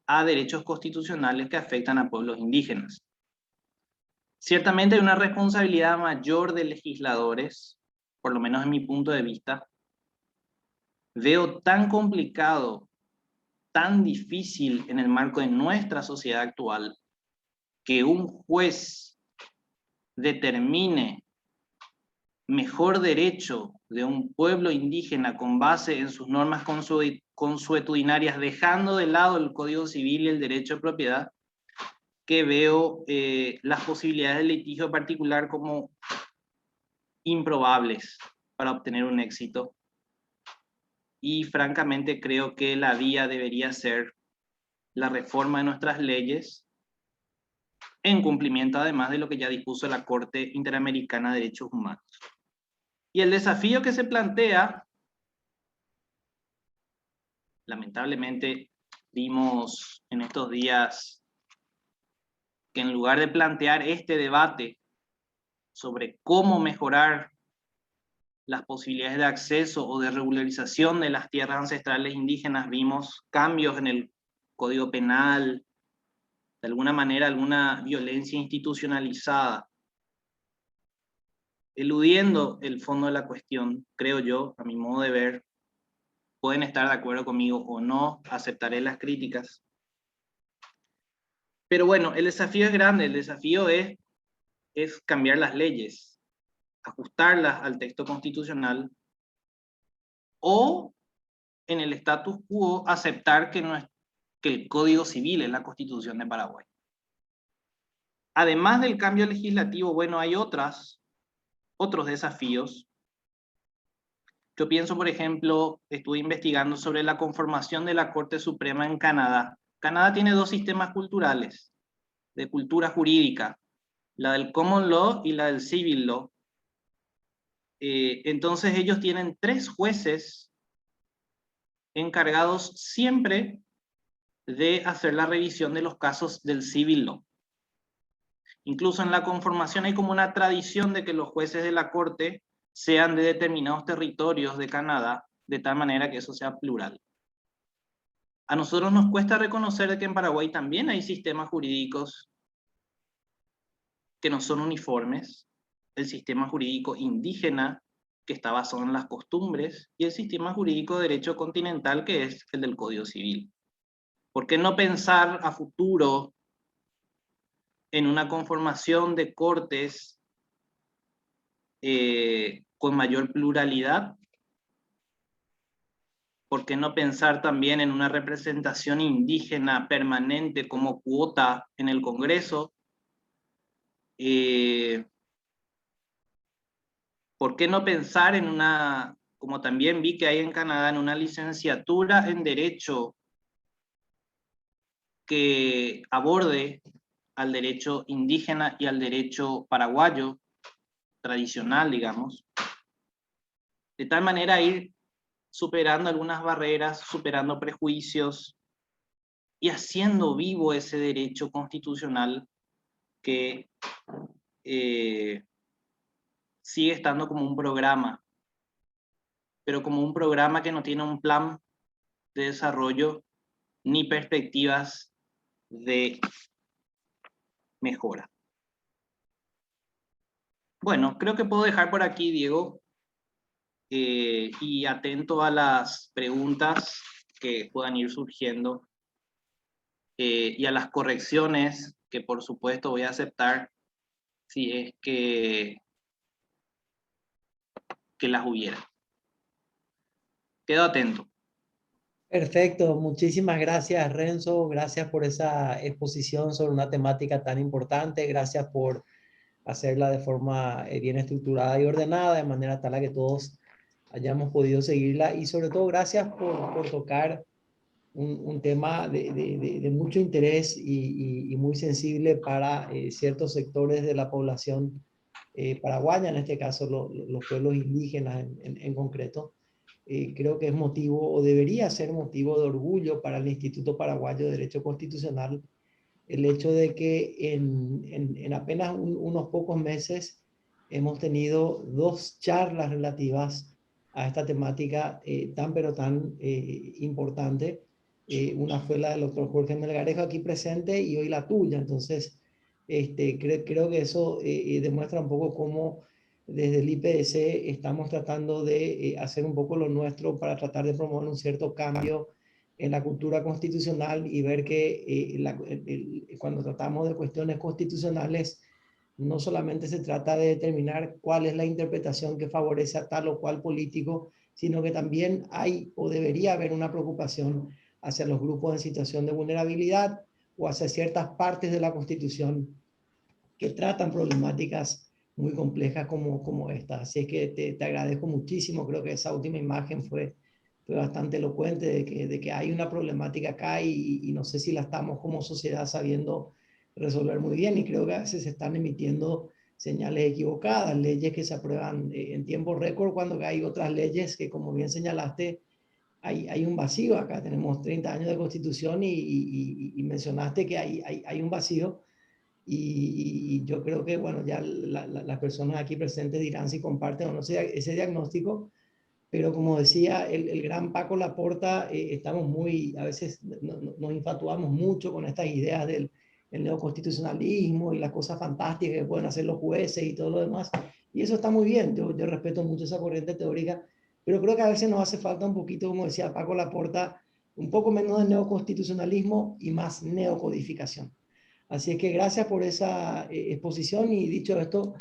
a derechos constitucionales que afectan a pueblos indígenas. Ciertamente hay una responsabilidad mayor de legisladores, por lo menos en mi punto de vista. Veo tan complicado, tan difícil en el marco de nuestra sociedad actual, que un juez determine mejor derecho de un pueblo indígena con base en sus normas consuetudinarias, dejando de lado el Código Civil y el derecho de propiedad, que veo las posibilidades de litigio particular como improbables para obtener un éxito. Y francamente creo que la vía debería ser la reforma de nuestras leyes, en cumplimiento además de lo que ya dispuso la Corte Interamericana de Derechos Humanos. Y el desafío que se plantea, lamentablemente vimos en estos días que en lugar de plantear este debate sobre cómo mejorar las posibilidades de acceso o de regularización de las tierras ancestrales indígenas, vimos cambios en el Código Penal, de alguna manera alguna violencia institucionalizada. eludiendo el fondo de la cuestión, creo yo, a mi modo de ver. Pueden estar de acuerdo conmigo o no, aceptaré las críticas. Pero bueno, el desafío es grande, el desafío es cambiar las leyes, ajustarlas al texto constitucional, o en el status quo aceptar que, no es, que el Código Civil es la Constitución de Paraguay. Además del cambio legislativo, bueno, hay otros desafíos. Yo pienso, por ejemplo, estuve investigando sobre la conformación de la Corte Suprema en Canadá. Canadá tiene dos sistemas culturales, de cultura jurídica, la del Common Law y la del Civil Law. Entonces ellos tienen 3 jueces encargados siempre de hacer la revisión de los casos del Civil Law. Incluso en la conformación hay como una tradición de que los jueces de la Corte sean de determinados territorios de Canadá, de tal manera que eso sea plural. A nosotros nos cuesta reconocer que en Paraguay también hay sistemas jurídicos que no son uniformes, el sistema jurídico indígena, que está basado en las costumbres, y el sistema jurídico de derecho continental, que es el del Código Civil. ¿Por qué no pensar a futuro en una conformación de cortes con mayor pluralidad? ¿Por qué no pensar también en una representación indígena permanente como cuota en el Congreso? ¿Por qué no pensar en una, como también vi que hay en Canadá, en una licenciatura en Derecho que aborde al derecho indígena y al derecho paraguayo, tradicional, digamos, de tal manera ir superando algunas barreras, superando prejuicios y haciendo vivo ese derecho constitucional que sigue estando como un programa, pero como un programa que no tiene un plan de desarrollo ni perspectivas de mejora. Bueno, creo que puedo dejar por aquí, Diego, y atento a las preguntas que puedan ir surgiendo y a las correcciones que por supuesto voy a aceptar si es que las hubiera. Quedo atento. Perfecto, muchísimas gracias Renzo, gracias por esa exposición sobre una temática tan importante, gracias por hacerla de forma bien estructurada y ordenada, de manera tal a que todos hayamos podido seguirla y sobre todo gracias por tocar un tema de mucho interés y muy sensible para ciertos sectores de la población paraguaya, en este caso los pueblos indígenas en concreto. Creo que es motivo o debería ser motivo de orgullo para el Instituto Paraguayo de Derecho Constitucional el hecho de que en apenas unos pocos meses hemos tenido 2 charlas relativas a esta temática tan pero tan importante. Una fue la del doctor Jorge Melgarejo aquí presente y hoy la tuya. Entonces, creo que eso demuestra un poco cómo desde el IPDC estamos tratando de hacer un poco lo nuestro para tratar de promover un cierto cambio en la cultura constitucional y ver que cuando tratamos de cuestiones constitucionales, no solamente se trata de determinar cuál es la interpretación que favorece a tal o cual político, sino que también hay o debería haber una preocupación hacia los grupos en situación de vulnerabilidad o hacia ciertas partes de la Constitución que tratan problemáticas muy complejas como esta. Así es que te agradezco muchísimo, creo que esa última imagen fue bastante elocuente de que hay una problemática acá y no sé si la estamos como sociedad sabiendo resolver muy bien y creo que a veces se están emitiendo señales equivocadas, leyes que se aprueban en tiempo récord cuando hay otras leyes que como bien señalaste hay un vacío acá, tenemos 30 años de constitución y mencionaste que hay un vacío y yo creo que, bueno, ya las personas aquí presentes dirán si comparten o no ese diagnóstico, pero como decía el gran Paco Laporta, estamos muy, a veces nos infatuamos mucho con estas ideas del el neoconstitucionalismo y las cosas fantásticas que pueden hacer los jueces y todo lo demás, Y eso está muy bien, yo respeto mucho esa corriente teórica, pero creo que a veces nos hace falta un poquito, como decía Paco Laporta, un poco menos de neoconstitucionalismo y más neocodificación. Así es que gracias por esa exposición y dicho esto,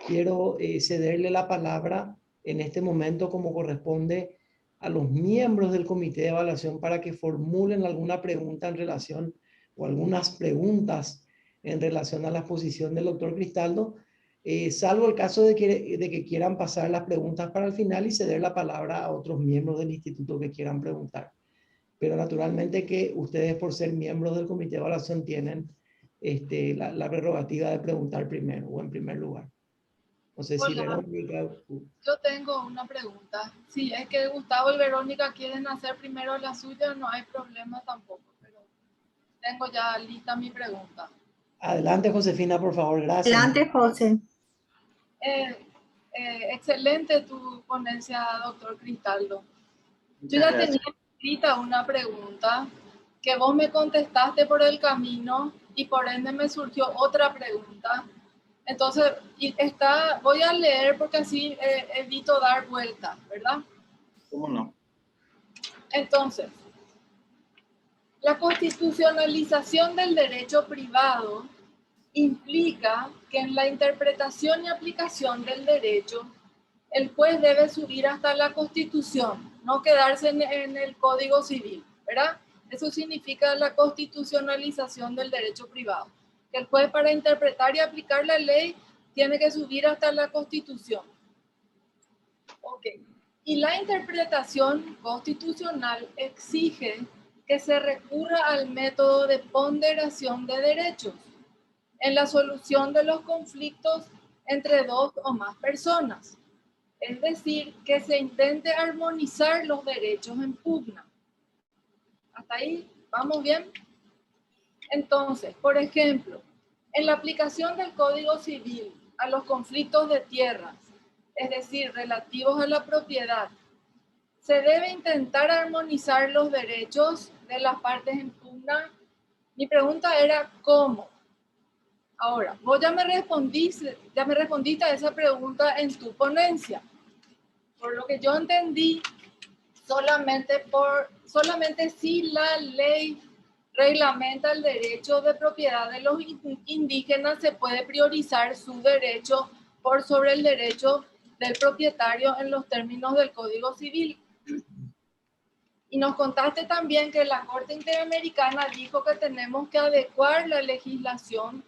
quiero cederle la palabra en este momento como corresponde a los miembros del comité de evaluación para que formulen alguna pregunta en relación o algunas preguntas en relación a la exposición del doctor Cristaldo, salvo el caso de que quieran pasar las preguntas para el final y ceder la palabra a otros miembros del instituto que quieran preguntar. Pero naturalmente que ustedes, por ser miembros del comité de evaluación, tienen la prerrogativa de preguntar primero o en primer lugar. No sé si Hola, Verónica... yo tengo una pregunta. Si es que Gustavo y Verónica quieren hacer primero la suya, no hay problema tampoco, pero tengo ya lista mi pregunta. Adelante, Josefina, por favor, gracias. Adelante, José. Excelente tu ponencia, doctor Cristaldo. Yo Muchas ya gracias. tenía escrita una pregunta que vos me contestaste por el camino y por ende me surgió otra pregunta. Entonces, voy a leer porque así evito dar vueltas, ¿verdad? ¿Cómo no? Entonces, la constitucionalización del derecho privado implica que en la interpretación y aplicación del derecho, el juez debe subir hasta la Constitución, no quedarse en el Código Civil, ¿verdad? Eso significa la constitucionalización del derecho privado. Que el juez, para interpretar y aplicar la ley, tiene que subir hasta la Constitución. Ok. Y la interpretación constitucional exige que se recurra al método de ponderación de derechos en la solución de los conflictos entre dos o más personas. Es decir, que se intente armonizar los derechos en pugna. ¿Hasta ahí vamos bien? Entonces, por ejemplo, en la aplicación del Código Civil a los conflictos de tierras, es decir, relativos a la propiedad, se debe intentar armonizar los derechos de las partes en pugna. Mi pregunta era, ¿cómo? Ahora, vos ya me respondiste a esa pregunta en tu ponencia. Por lo que yo entendí, solamente si la ley reglamenta el derecho de propiedad de los indígenas, se puede priorizar su derecho por sobre el derecho del propietario en los términos del Código Civil. Y nos contaste también que la Corte Interamericana dijo que tenemos que adecuar la legislación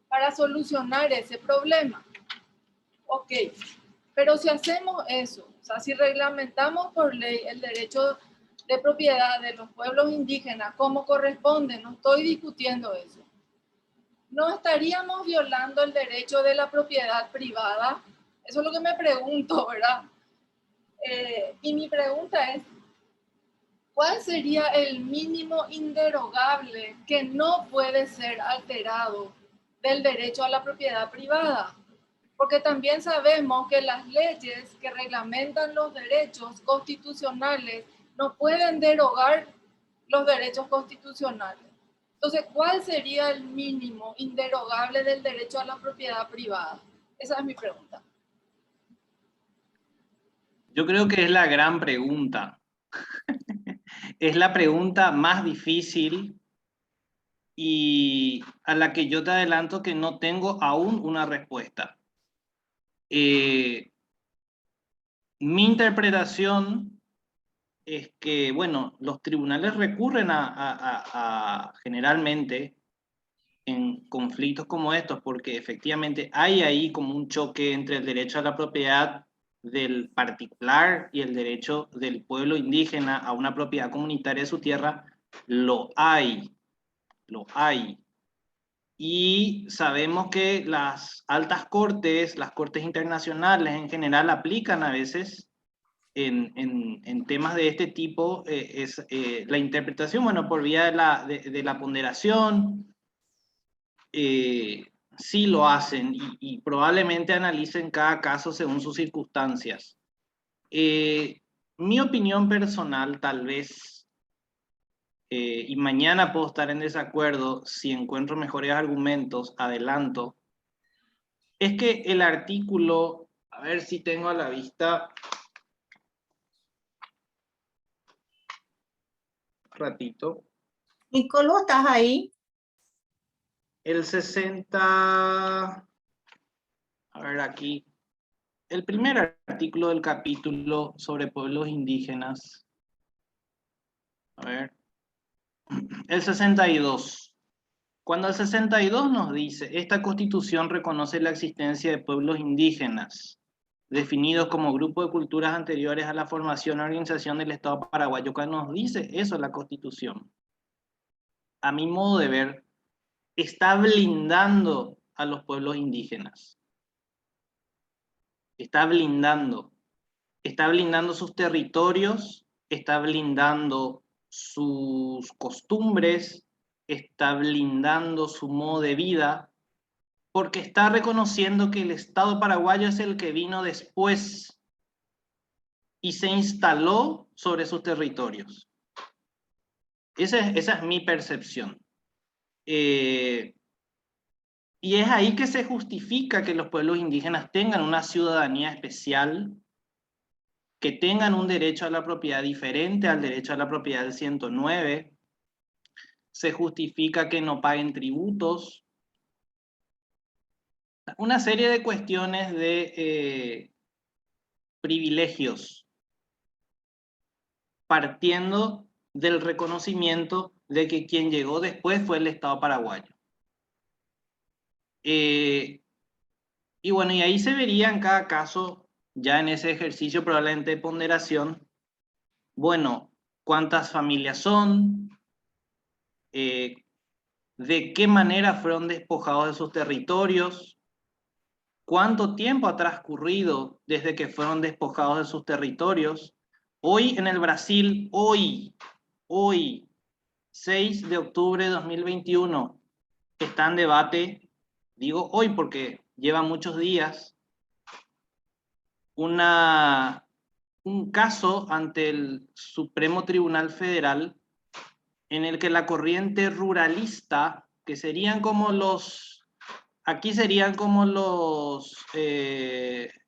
para solucionar ese problema. Ok, pero si hacemos eso, o sea, si reglamentamos por ley el derecho de propiedad de los pueblos indígenas como corresponde, no estoy discutiendo eso, ¿no estaríamos violando el derecho de la propiedad privada? Eso es lo que me pregunto, ¿verdad? Y mi pregunta es, ¿cuál sería el mínimo inderogable que no puede ser alterado del derecho a la propiedad privada? Porque también sabemos que las leyes que reglamentan los derechos constitucionales no pueden derogar los derechos constitucionales. Entonces, ¿cuál sería el mínimo inderogable del derecho a la propiedad privada? Esa es mi pregunta. Yo creo que es la gran pregunta. Es la pregunta más difícil y a la que yo te adelanto que no tengo aún una respuesta. Mi interpretación es que, bueno, los tribunales recurren generalmente en conflictos como estos, porque efectivamente hay ahí como un choque entre el derecho a la propiedad del particular y el derecho del pueblo indígena a una propiedad comunitaria de su tierra. Lo hay. Y sabemos que las altas cortes, las cortes internacionales en general, aplican a veces en temas de este tipo la interpretación, bueno, por vía de la ponderación, sí lo hacen y probablemente analicen cada caso según sus circunstancias. Mi opinión personal, tal vez, y mañana puedo estar en desacuerdo, si encuentro mejores argumentos, adelanto, es que el artículo A ver si tengo a la vista. Un ratito. Nicolás, ¿estás ahí? El 60... A ver aquí. El primer artículo del capítulo sobre pueblos indígenas. A ver. El 62. Cuando el 62 nos dice, esta Constitución reconoce la existencia de pueblos indígenas, definidos como grupo de culturas anteriores a la formación y organización del Estado paraguayo. Cuando nos dice eso la Constitución, a mi modo de ver, está blindando a los pueblos indígenas. Está blindando sus territorios, está blindando sus costumbres, está blindando su modo de vida, porque está reconociendo que el Estado paraguayo es el que vino después y se instaló sobre sus territorios. Esa es mi percepción. Y es ahí que se justifica que los pueblos indígenas tengan una ciudadanía especial, que tengan un derecho a la propiedad diferente al derecho a la propiedad del 109, se justifica que no paguen tributos, una serie de cuestiones de privilegios, partiendo del reconocimiento de que quien llegó después fue el Estado paraguayo. Y bueno, y ahí se vería en cada caso, ya en ese ejercicio probablemente de ponderación, bueno, cuántas familias son, de qué manera fueron despojados de sus territorios, cuánto tiempo ha transcurrido desde que fueron despojados de sus territorios. Hoy en el Brasil, hoy, 6 de octubre de 2021, está en debate, digo hoy porque lleva muchos días, un caso ante el Supremo Tribunal Federal en el que la corriente ruralista, que serían como los, aquí serían como los,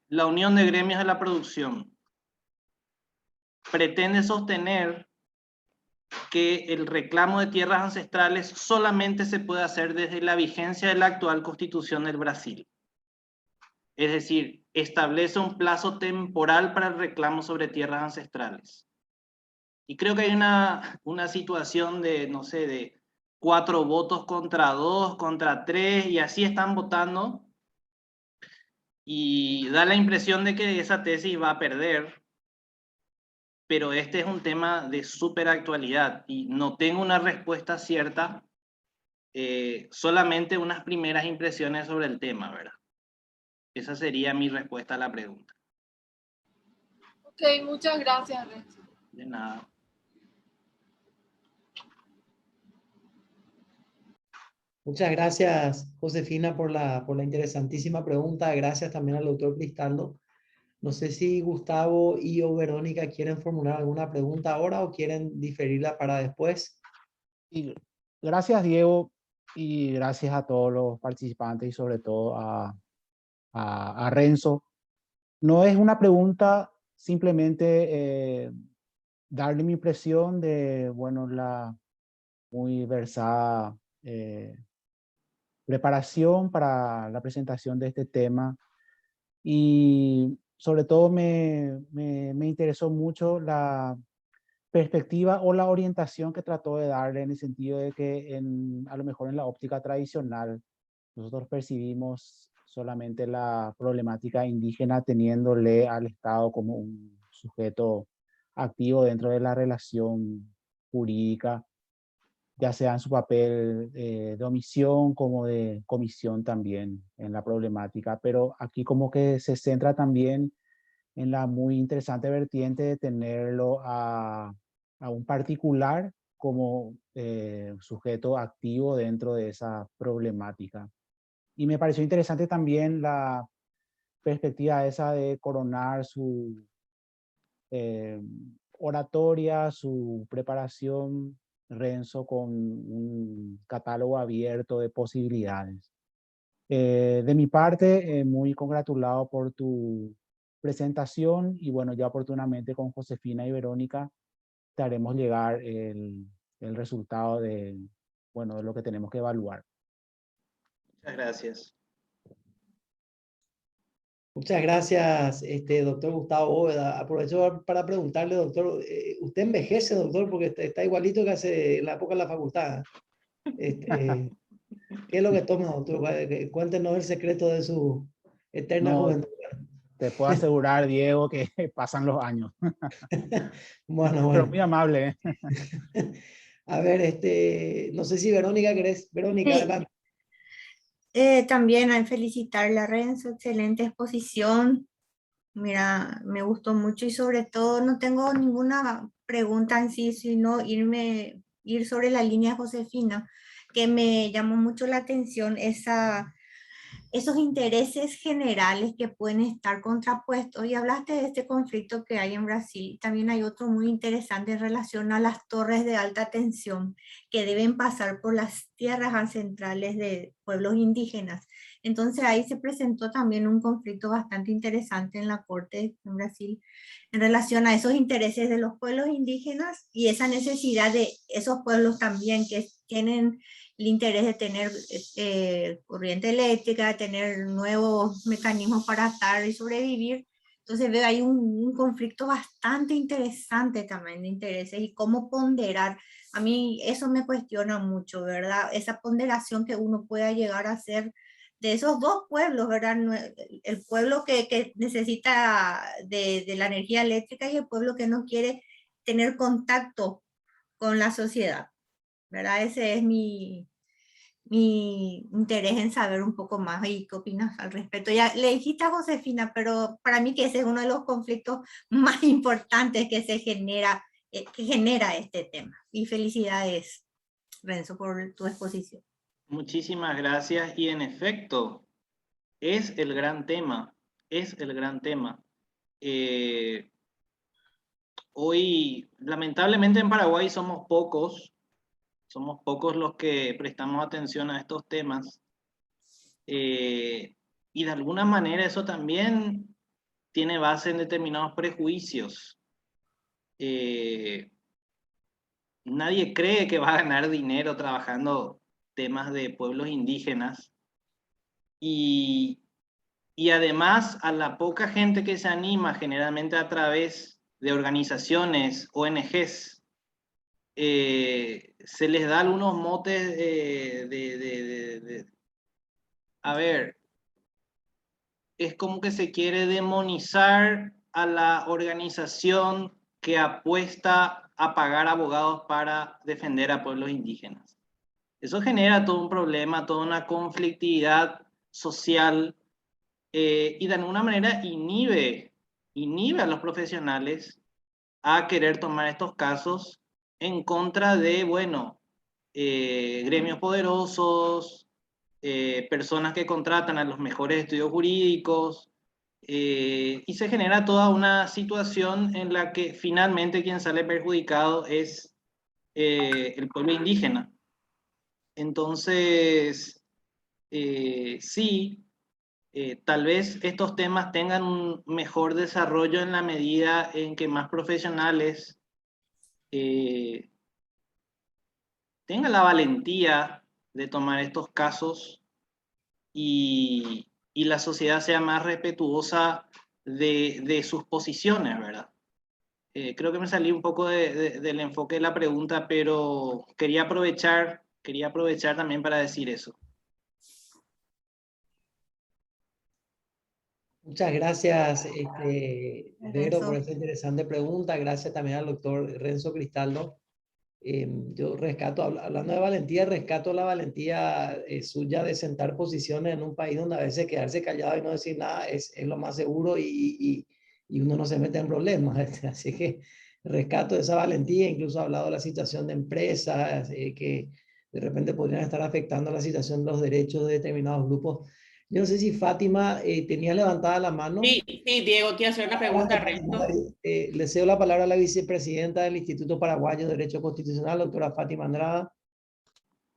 la Unión de Gremios de la Producción, pretende sostener que el reclamo de tierras ancestrales solamente se puede hacer desde la vigencia de la actual Constitución del Brasil. Es decir, establece un plazo temporal para el reclamo sobre tierras ancestrales. Y creo que hay una situación de, no sé, de 4 votos contra 2, contra 3, y así están votando. Y da la impresión de que esa tesis va a perder, pero este es un tema de súper actualidad y no tengo una respuesta cierta, solamente unas primeras impresiones sobre el tema, ¿verdad? Esa sería mi respuesta a la pregunta. Ok, muchas gracias, Renzo. De nada. Muchas gracias, Josefina, por la interesantísima pregunta. Gracias también al doctor Cristaldo. No sé si Gustavo y o Verónica quieren formular alguna pregunta ahora o quieren diferirla para después. Y gracias, Diego, y gracias a todos los participantes y sobre todo a Renzo. No es una pregunta, simplemente darle mi impresión de, bueno, la muy versada preparación para la presentación de este tema. Y sobre todo me interesó mucho la perspectiva o la orientación que trató de darle, en el sentido de que a lo mejor en la óptica tradicional nosotros percibimos solamente la problemática indígena teniéndole al Estado como un sujeto activo dentro de la relación jurídica, ya sea en su papel de omisión como de comisión también en la problemática, pero aquí como que se centra también en la muy interesante vertiente de tenerlo a un particular como sujeto activo dentro de esa problemática. Y me pareció interesante también la perspectiva esa de coronar su eh, oratoria, su preparación, Renzo, con un catálogo abierto de posibilidades. De mi parte, muy congratulado por tu presentación y bueno, ya oportunamente con Josefina y Verónica te haremos llegar el resultado de, bueno, de lo que tenemos que evaluar. Muchas gracias. Muchas gracias, doctor Gustavo Bóveda. Aprovecho para preguntarle, doctor, ¿usted envejece, doctor? Porque está igualito que hace la época de la facultad. ¿Qué es lo que toma, doctor? Cuéntenos el secreto de su eterna No, juventud. te puedo asegurar, Diego, que pasan los años. Bueno, Pero bueno. muy amable. A ver, no sé si Verónica querés. Verónica, Sí. adelante. También hay felicitarle a Renzo, excelente exposición. Mira, me gustó mucho y sobre todo no tengo ninguna pregunta en sí, sino ir sobre la línea de Josefina, que me llamó mucho la atención esos intereses generales que pueden estar contrapuestos. Y hablaste de este conflicto que hay en Brasil. También hay otro muy interesante en relación a las torres de alta tensión que deben pasar por las tierras ancestrales de pueblos indígenas. Entonces ahí se presentó también un conflicto bastante interesante en la Corte en Brasil en relación a esos intereses de los pueblos indígenas y esa necesidad de esos pueblos también que tienen el interés de tener corriente eléctrica, de tener nuevos mecanismos para estar y sobrevivir. Entonces veo ahí un conflicto bastante interesante también de intereses y cómo ponderar. A mí eso me cuestiona mucho, ¿verdad? Esa ponderación que uno pueda llegar a hacer de esos dos pueblos, ¿verdad? El pueblo que necesita de la energía eléctrica y el pueblo que no quiere tener contacto con la sociedad, ¿verdad? Ese es mi interés en saber un poco más y qué opinas al respecto. Ya le dijiste a Josefina, pero para mí que ese es uno de los conflictos más importantes que genera este tema. Y felicidades, Renzo, por tu exposición. Muchísimas gracias y en efecto, es el gran tema, es el gran tema. Hoy, lamentablemente en Paraguay somos pocos los que prestamos atención a estos temas y de alguna manera eso también tiene base en determinados prejuicios. Nadie cree que va a ganar dinero trabajando temas de pueblos indígenas y además a la poca gente que se anima, generalmente a través de organizaciones, ONGs, se les da algunos motes a ver, es como que se quiere demonizar a la organización que apuesta a pagar abogados para defender a pueblos indígenas. Eso genera todo un problema, toda una conflictividad social y de alguna manera inhibe a los profesionales a querer tomar estos casos en contra de, bueno, gremios poderosos, personas que contratan a los mejores estudios jurídicos, y se genera toda una situación en la que finalmente quien sale perjudicado es el pueblo indígena. Entonces, sí, tal vez estos temas tengan un mejor desarrollo en la medida en que más profesionales tengan la valentía de tomar estos casos y la sociedad sea más respetuosa de sus posiciones, ¿verdad? Creo que me salí un poco del enfoque de la pregunta, pero quería aprovechar también para decir eso. Muchas gracias, Vero, por Renzo. esta interesante pregunta. Gracias también al doctor Renzo Cristaldo. Yo rescato, hablando de valentía, rescato la valentía suya de sentar posiciones en un país donde a veces quedarse callado y no decir nada es lo más seguro y uno no se mete en problemas. Así que rescato esa valentía. Incluso ha hablado de la situación de empresas que de repente podrían estar afectando la situación de los derechos de determinados grupos. Yo no sé si Fátima tenía levantada la mano. Sí, Diego, quiero hacer una pregunta, Renzo. Le cedo la palabra a la vicepresidenta del Instituto Paraguayo de Derecho Constitucional, doctora Fátima Andrada.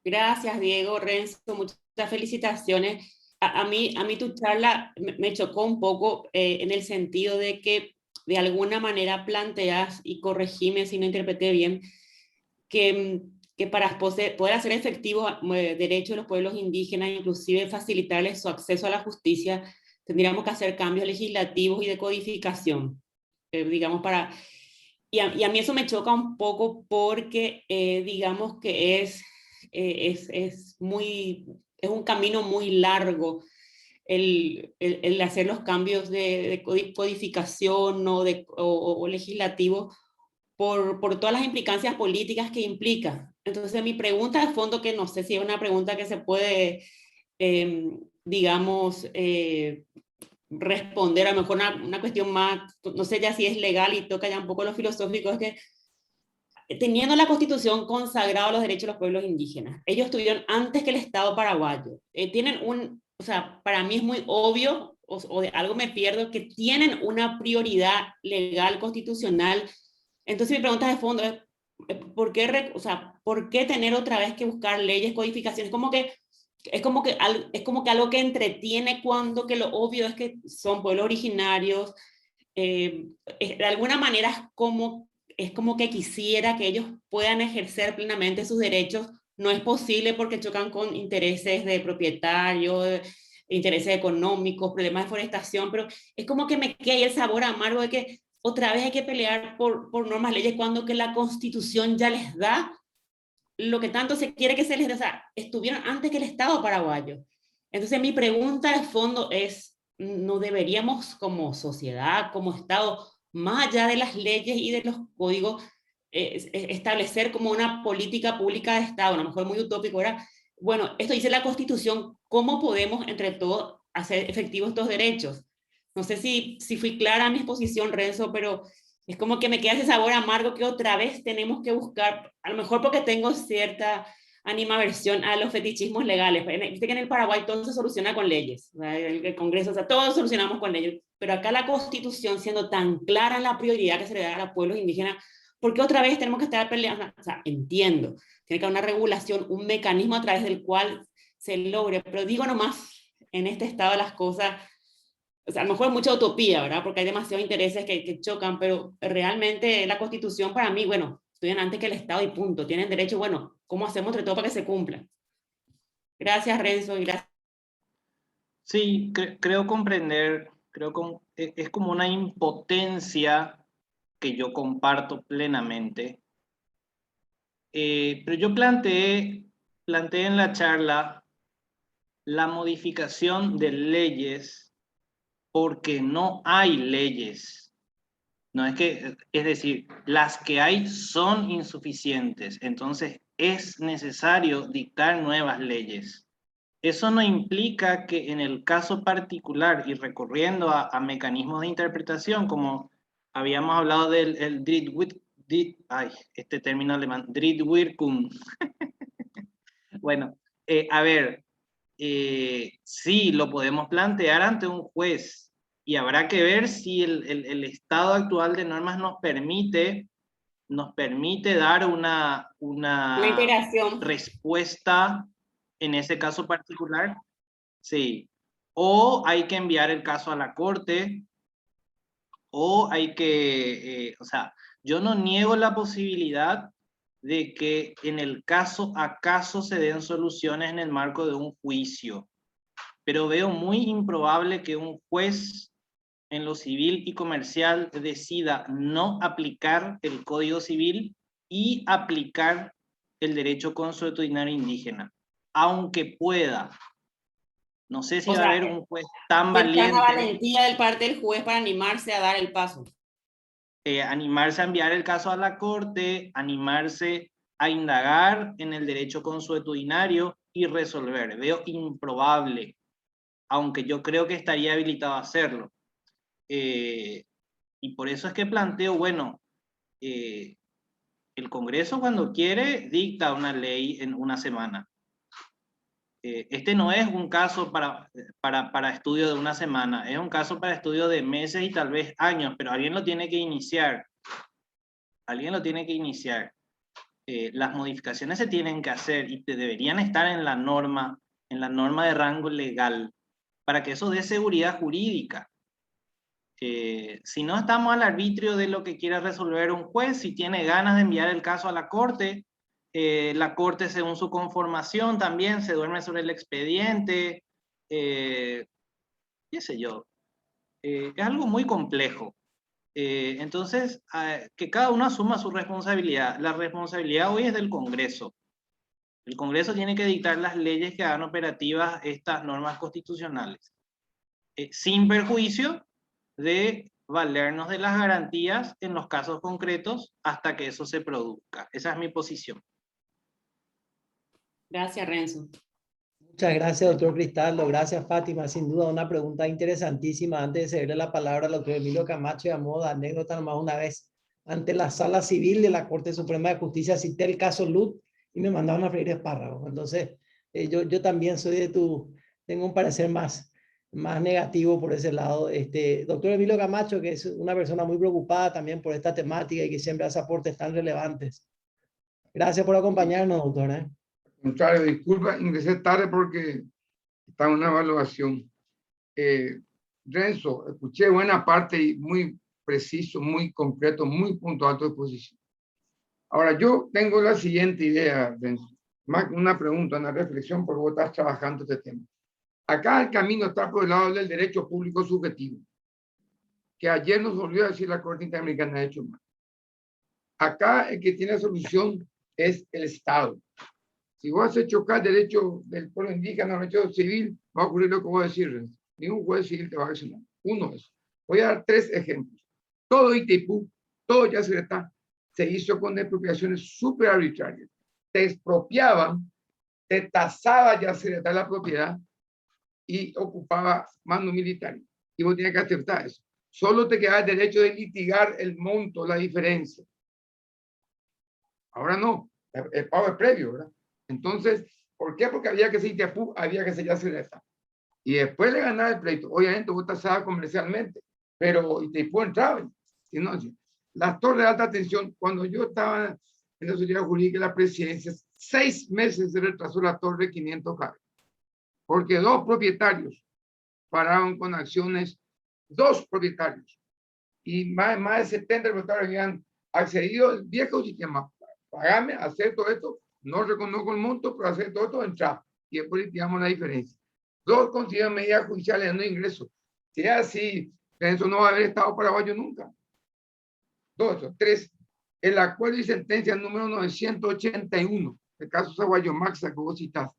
Gracias, Diego, Renzo, muchas felicitaciones. a mí tu charla me chocó un poco en el sentido de que de alguna manera planteas, y corregime si no interpreté bien, que para poder hacer efectivos derechos de los pueblos indígenas, inclusive facilitarles su acceso a la justicia, tendríamos que hacer cambios legislativos y de codificación, digamos, y a mí eso me choca un poco porque digamos que es un camino muy largo el hacer los cambios de codificación o legislativos por todas las implicancias políticas que implica. Entonces mi pregunta de fondo, que no sé si es una pregunta que se puede, digamos, responder, a lo mejor una cuestión más, no sé ya si es legal y toca ya un poco lo filosófico, es que teniendo la Constitución consagrada los derechos de los pueblos indígenas, ellos estuvieron antes que el Estado paraguayo, tienen o sea, para mí es muy obvio, o de algo me pierdo, que tienen una prioridad legal constitucional. Entonces mi pregunta de fondo es, ¿por qué, o sea, ¿por qué tener otra vez que buscar leyes, codificaciones? Es como que algo que entretiene, cuando que lo obvio es que son pueblos originarios. De alguna manera es como que quisiera que ellos puedan ejercer plenamente sus derechos. No es posible porque chocan con intereses de propietarios, intereses económicos, problemas de forestación, pero es como que me queda ahí el sabor amargo de que otra vez hay que pelear por normas, leyes, cuando que la Constitución ya les da lo que tanto se quiere que se les dé. O sea, estuvieron antes que el Estado paraguayo. Entonces mi pregunta de fondo es, ¿no deberíamos como sociedad, como Estado, más allá de las leyes y de los códigos, establecer como una política pública de Estado? A lo mejor muy utópico era, bueno, esto dice la Constitución, ¿cómo podemos entre todos hacer efectivos estos derechos? No sé si fui clara en mi exposición, Renzo, pero es como que me queda ese sabor amargo que otra vez tenemos que buscar, a lo mejor porque tengo cierta animaversión a los fetichismos legales. Viste que en el Paraguay todo se soluciona con leyes, el Congreso, o sea, todo solucionamos con leyes, pero acá la Constitución, siendo tan clara en la prioridad que se le da a los pueblos indígenas, ¿por qué otra vez tenemos que estar peleando? O sea, entiendo, tiene que haber una regulación, un mecanismo a través del cual se logre, pero digo nomás, en este estado de las cosas, o sea, a lo mejor es mucha utopía, ¿verdad? Porque hay demasiados intereses que chocan, pero realmente la Constitución para mí, bueno, estudian antes que el Estado y punto. Tienen derecho, bueno, ¿cómo hacemos entre todo para que se cumpla? Gracias, Renzo, y gracias. Sí, creo comprender, es como una impotencia que yo comparto plenamente. Pero yo planteé en la charla la modificación de leyes porque no hay leyes. No es que, es decir, las que hay son insuficientes, entonces es necesario dictar nuevas leyes. Eso no implica que en el caso particular y recurriendo a mecanismos de interpretación, como habíamos hablado del este término alemán, Drittwirkung. Bueno, a ver, sí, lo podemos plantear ante un juez y habrá que ver si el estado actual de normas nos permite dar una integración. respuesta en ese caso particular. Sí. O hay que enviar el caso a la corte, o hay que, o sea, yo no niego la posibilidad de que en el caso a caso se den soluciones en el marco de un juicio, pero veo muy improbable que un juez en lo civil y comercial decida no aplicar el Código Civil y aplicar el derecho consuetudinario indígena, aunque pueda. No sé si O va a sea, haber un juez tan falta valiente, valentía del parte del juez para animarse a dar el paso. animarse a enviar el caso a la corte, animarse a indagar en el derecho consuetudinario y resolver. Veo improbable, aunque yo creo que estaría habilitado a hacerlo. Y por eso es que planteo, bueno, el Congreso cuando quiere dicta una ley en una semana. Este no es un caso para estudio de una semana, es un caso para estudio de meses y tal vez años, pero alguien lo tiene que iniciar. Alguien lo tiene que iniciar. Las modificaciones se tienen que hacer y deberían estar en la norma de rango legal. para que eso dé seguridad jurídica. Si no estamos al arbitrio de lo que quiera resolver un juez, si tiene ganas de enviar el caso a la corte según su conformación también se duerme sobre el expediente, qué sé yo. Es algo muy complejo. Entonces, que cada uno asuma su responsabilidad. La responsabilidad hoy es del Congreso. El Congreso tiene que dictar las leyes que hagan operativas estas normas constitucionales, sin perjuicio de valernos de las garantías en los casos concretos hasta que eso se produzca. Esa es mi posición. Gracias, Renzo. Muchas gracias, doctor Cristaldo. Gracias, Fátima. Sin duda, una pregunta interesantísima. Antes de cederle la palabra al doctor Emilio Camacho, y a modo de anécdota, nomás una vez, ante la Sala Civil de la Corte Suprema de Justicia, cité el caso Lut y me mandaron a freír espárragos. Entonces, yo también soy tengo un parecer más negativo por ese lado. Doctor Emilio Camacho, que es una persona muy preocupada también por esta temática y que siempre hace aportes tan relevantes. Gracias por acompañarnos, doctor. Contrario, disculpa, ingresé tarde porque estaba en una evaluación. Renzo, escuché buena parte y muy preciso, muy concreto, muy puntual tu exposición. Ahora, yo tengo la siguiente idea, Renzo. Más una pregunta, una reflexión, porque vos estás trabajando este tema. Acá el camino está por el lado del derecho público subjetivo, que ayer nos volvió a decir la Corte Interamericana de Derechos Humanos. Acá el que tiene solución es el Estado. Si vos haces chocar derecho del pueblo indígena, derecho civil, va a ocurrir lo que voy a decir. Ningún juez civil te va a decir nada. Uno es. Voy a dar 3 ejemplos. Todo Itaipú, todo Yacyretá, se hizo con expropiaciones súper arbitrarias. Te expropiaban, te tasaba Yacyretá la propiedad y ocupaba mando militar. Y vos tenías que aceptar eso. Solo te quedaba el derecho de litigar el monto, la diferencia. Ahora no. El pago es previo, ¿verdad? Entonces, ¿por qué? Porque había que ser Itaipú, había que ser Yacyretá. Y después le ganaba el pleito. Obviamente, vos tasaba comercialmente, pero Itaipú entraba. Y no, las torres de alta tensión, cuando yo estaba en la sociedad jurídica y la presidencia, 6 meses se retrasó la torre de 500 kV. Porque 2 propietarios pararon con acciones, 2 propietarios. Y más de 70 propietarios habían accedido al viejo sistema. Pagame, acepto esto. No reconozco el monto, pero hacer todo esto entrar. Y después litigamos la diferencia. 2, consideran medidas judiciales de no ingreso. Si es así, eso no va a haber Estado paraguayo nunca. 2, 3, el acuerdo y sentencia número 981, el caso Saguayo Maxa que vos citaste.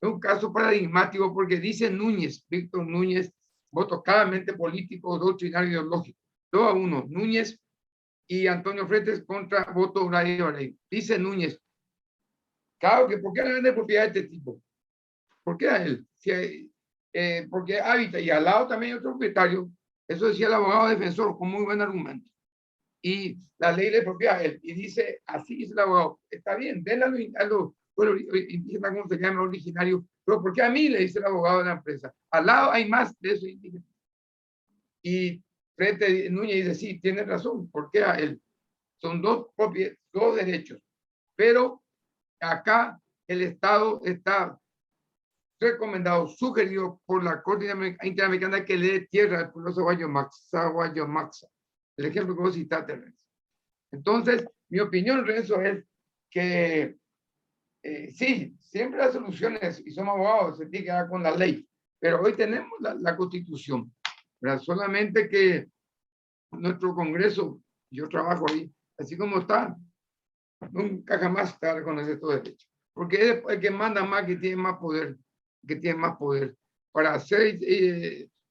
Es un caso paradigmático porque dice Núñez, Víctor Núñez, voto claramente político, doctrinario, ideológico. 2-1, Núñez y Antonio Fretes contra voto radio. Dice Núñez, claro que ¿por qué le vende propiedad de este tipo? ¿Por qué a él? Porque habita y al lado también hay otro propietario. Eso decía el abogado defensor con muy buen argumento. Y la ley le propia a él. Y dice, así dice el abogado, está bien, denle a los indígenas, como se llama, originario, pero ¿por qué a mí? Le dice el abogado de la empresa. Al lado hay más de esos indígenas. Y Frente Núñez dice, sí, tiene razón, ¿por qué a él? Son 2 derechos. Pero acá el Estado está recomendado, sugerido por la Corte Interamericana que le dé tierra al pueblo Saguayo Maxa. El ejemplo que vos citaste, Renzo. Entonces, mi opinión, Renzo, es que sí, siempre las soluciones, y somos abogados, se tiene que dar con la ley, pero hoy tenemos la Constitución, ¿verdad? Solamente que nuestro Congreso, yo trabajo ahí, así como está, nunca jamás está a reconocer todo derecho, porque es el que manda más, que tiene más poder, Para hacer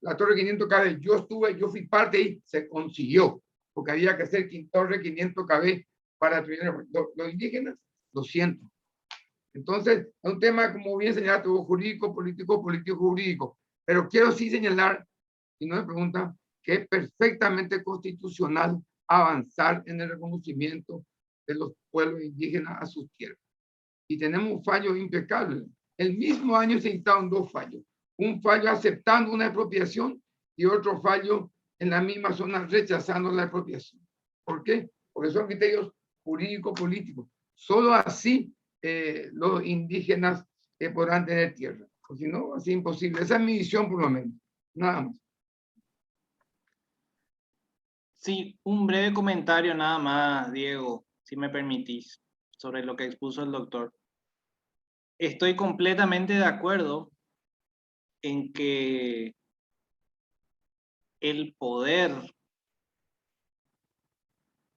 la torre 500 kV, yo fui parte y se consiguió, porque había que hacer torre 500 kV para los indígenas, lo siento. Entonces, es un tema, como bien señalado, jurídico, político, jurídico. Pero quiero sí señalar, y no me preguntan, que es perfectamente constitucional avanzar en el reconocimiento de los pueblos indígenas a sus tierras. Y tenemos un fallo impecable. El mismo año se dictaron 2 fallos. Un fallo aceptando una expropiación y otro fallo en la misma zona rechazando la expropiación. ¿Por qué? Porque son criterios jurídico-políticos. Solo así los indígenas podrán tener tierra. o si no, así imposible. Esa es mi visión por lo menos, nada más. Sí, un breve comentario nada más, Diego, si me permitís, sobre lo que expuso el doctor. Estoy completamente de acuerdo en que el poder,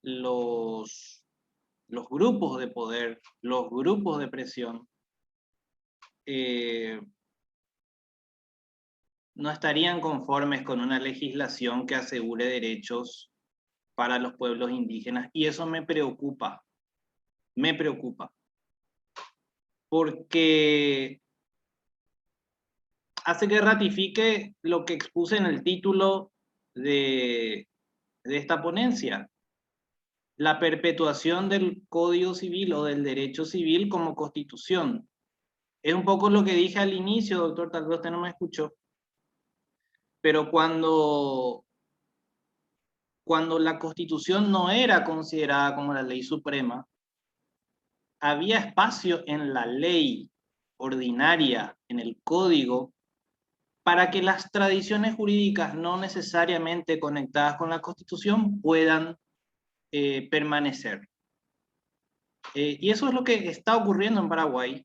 los grupos de poder, los grupos de presión, no estarían conformes con una legislación que asegure derechos para los pueblos indígenas. Y eso me preocupa, porque hace que ratifique lo que expuse en el título de esta ponencia: la perpetuación del Código Civil o del derecho civil como constitución. Es un poco lo que dije al inicio, doctor, tal vez usted no me escuchó, pero cuando la Constitución no era considerada como la ley suprema, había espacio en la ley ordinaria, en el código, para que las tradiciones jurídicas no necesariamente conectadas con la Constitución puedan permanecer. Y eso es lo que está ocurriendo en Paraguay.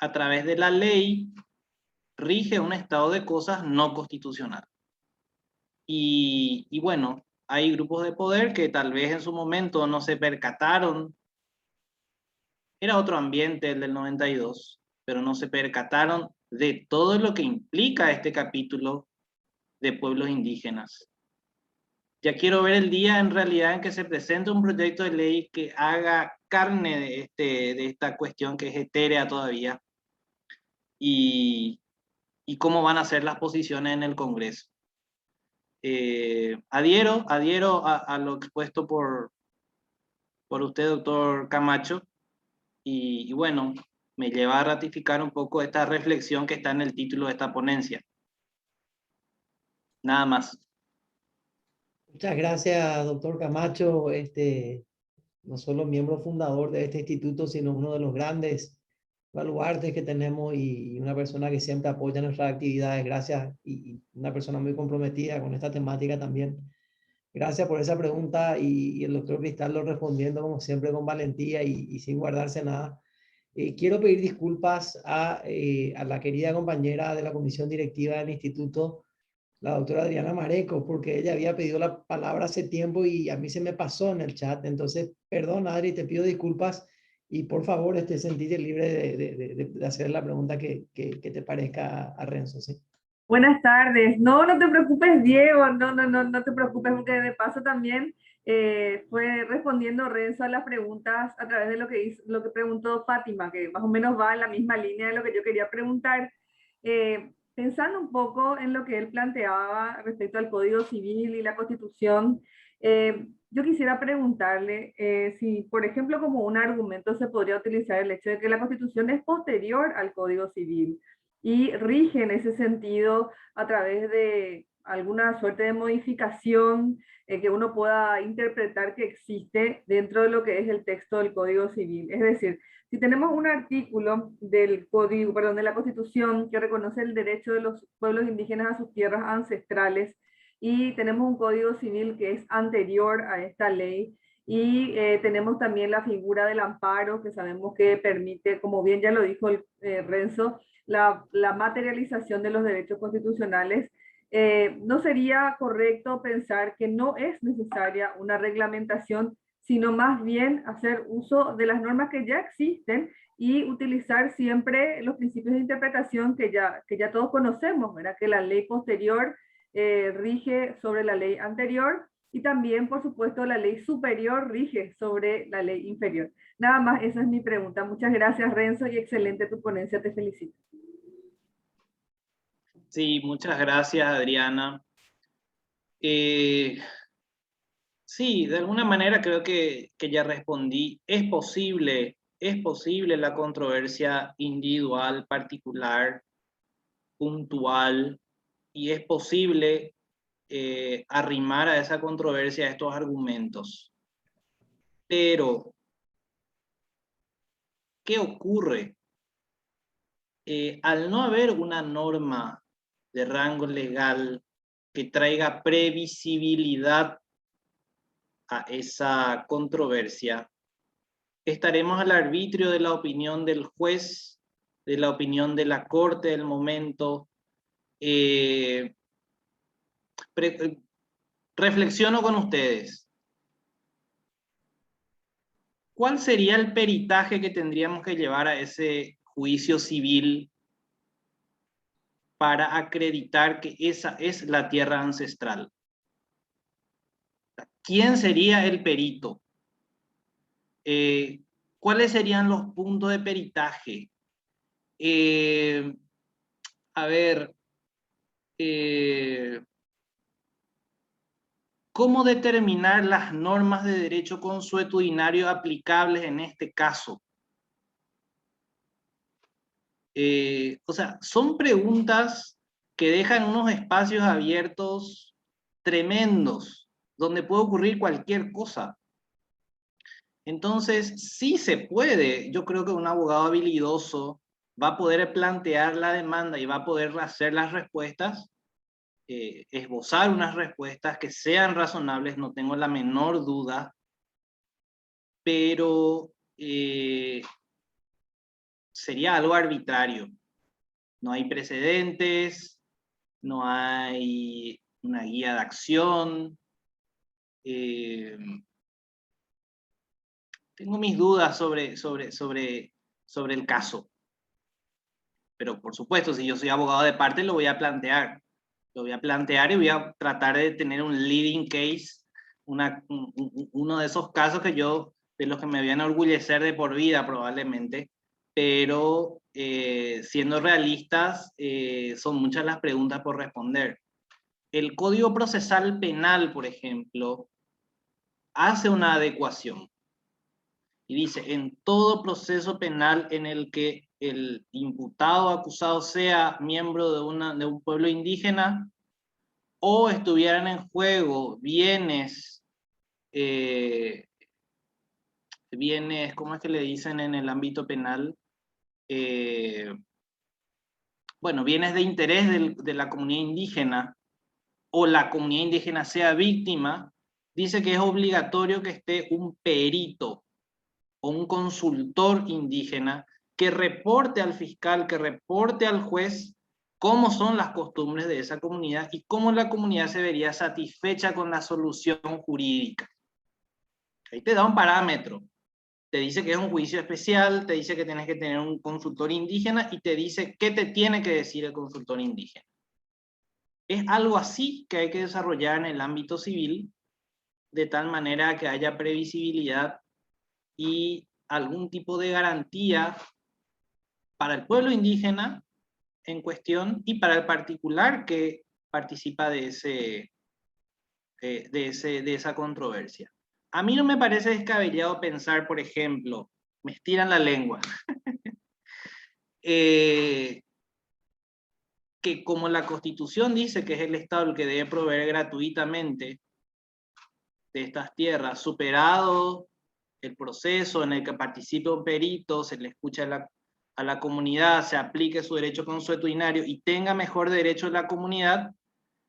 A través de la ley rige un estado de cosas no constitucional. Y bueno, hay grupos de poder que tal vez en su momento no se percataron. Era otro ambiente el del 92, pero no se percataron de todo lo que implica este capítulo de pueblos indígenas. Ya quiero ver el día en realidad en que se presente un proyecto de ley que haga carne de esta cuestión que es etérea todavía, y cómo van a ser las posiciones en el Congreso. Adhiero a lo expuesto por usted, doctor Camacho, y bueno, me lleva a ratificar un poco esta reflexión que está en el título de esta ponencia. Nada más. Muchas gracias, doctor Camacho, no solo miembro fundador de este instituto, sino uno de los grandes baluartes que tenemos y una persona que siempre apoya nuestras actividades. Gracias, y una persona muy comprometida con esta temática también. Gracias por esa pregunta, y el doctor Cristaldo respondiendo como siempre con valentía y sin guardarse nada. Quiero pedir disculpas a la querida compañera de la comisión directiva del instituto, la doctora Adriana Mareco, porque ella había pedido la palabra hace tiempo y a mí se me pasó en el chat. Entonces, perdón, Adri, te pido disculpas, y por favor, sentite libre de hacer la pregunta que te parezca a Renzo, ¿sí? Buenas tardes. No, no te preocupes, Diego. No te preocupes, porque de paso también fue respondiendo Renzo a las preguntas a través de lo que preguntó Fátima, que más o menos va en la misma línea de lo que yo quería preguntar. Pensando un poco en lo que él planteaba respecto al Código Civil y la Constitución, yo quisiera preguntarle si, por ejemplo, como un argumento se podría utilizar el hecho de que la Constitución es posterior al Código Civil y rige en ese sentido a través de alguna suerte de modificación que uno pueda interpretar que existe dentro de lo que es el texto del Código Civil. Es decir, si tenemos un artículo del código, perdón, de la Constitución que reconoce el derecho de los pueblos indígenas a sus tierras ancestrales, y tenemos un Código Civil que es anterior a esta ley, y tenemos también la figura del amparo, que sabemos que permite, como bien ya lo dijo Renzo, la materialización de los derechos constitucionales. ¿No sería correcto pensar que no es necesaria una reglamentación, sino más bien hacer uso de las normas que ya existen y utilizar siempre los principios de interpretación que ya todos conocemos, ¿verdad? Que la ley posterior rige sobre la ley anterior, y también, por supuesto, la ley superior rige sobre la ley inferior? Nada más, esa es mi pregunta. Muchas gracias, Renzo, y excelente tu ponencia, te felicito. Sí, muchas gracias, Adriana. Sí, de alguna manera creo que ya respondí. Es posible la controversia individual, particular, puntual, y es posible arrimar a esa controversia estos argumentos. Pero, ¿qué ocurre? al no haber una norma de rango legal que traiga previsibilidad a esa controversia, estaremos al arbitrio de la opinión del juez, de la opinión de la corte del momento. Reflexiono con ustedes. ¿Cuál sería el peritaje que tendríamos que llevar a ese juicio civil para acreditar que esa es la tierra ancestral? ¿Quién sería el perito? ¿Cuáles serían los puntos de peritaje? A ver, ¿cómo determinar las normas de derecho consuetudinario aplicables en este caso? O sea, son preguntas que dejan unos espacios abiertos tremendos, donde puede ocurrir cualquier cosa. Entonces, sí se puede. Yo creo que un abogado habilidoso va a poder plantear la demanda y va a poder hacer las respuestas, esbozar unas respuestas que sean razonables, no tengo la menor duda, pero sería algo arbitrario. No hay precedentes, no hay una guía de acción. Tengo mis dudas sobre el caso. Pero por supuesto, si yo soy abogado de parte, lo voy a plantear. Lo voy a plantear y voy a tratar de tener un leading case, uno de esos casos de los que me voy a enorgullecer de por vida probablemente, pero siendo realistas, son muchas las preguntas por responder. El Código Procesal Penal, por ejemplo, hace una adecuación y dice, en todo proceso penal en el que el imputado o acusado sea miembro de un pueblo indígena o estuvieran en juego bienes, ¿cómo es que le dicen en el ámbito penal? Bueno, bienes de interés de la comunidad indígena, o la comunidad indígena sea víctima, dice que es obligatorio que esté un perito o un consultor indígena que reporte al fiscal, que reporte al juez cómo son las costumbres de esa comunidad y cómo la comunidad se vería satisfecha con la solución jurídica. Ahí te da un parámetro. Te dice que es un juicio especial, te dice que tienes que tener un consultor indígena y te dice qué te tiene que decir el consultor indígena. Es algo así que hay que desarrollar en el ámbito civil, de tal manera que haya previsibilidad y algún tipo de garantía para el pueblo indígena en cuestión y para el particular que participa de esa controversia. A mí no me parece descabellado pensar, por ejemplo, me estiran la lengua, que como la Constitución dice que es el Estado el que debe proveer gratuitamente de estas tierras, superado el proceso en el que participe un perito, se le escucha a la comunidad, se aplique su derecho consuetudinario y tenga mejor derecho la comunidad,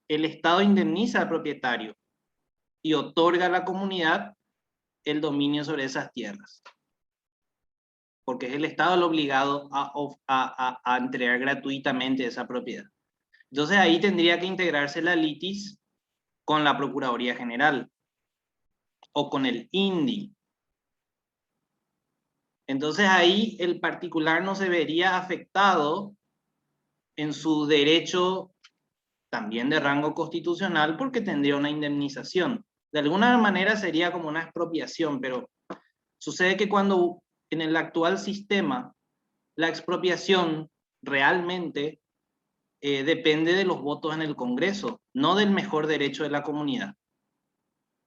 el Estado indemniza al propietario y otorga a la comunidad el dominio sobre esas tierras. Porque es el Estado el obligado a entregar gratuitamente esa propiedad. Entonces ahí tendría que integrarse la litis con la Procuraduría General o con el INDI. Entonces ahí el particular no se vería afectado en su derecho también de rango constitucional porque tendría una indemnización. De alguna manera sería como una expropiación, pero sucede que cuando en el actual sistema la expropiación realmente depende de los votos en el Congreso, no del mejor derecho de la comunidad.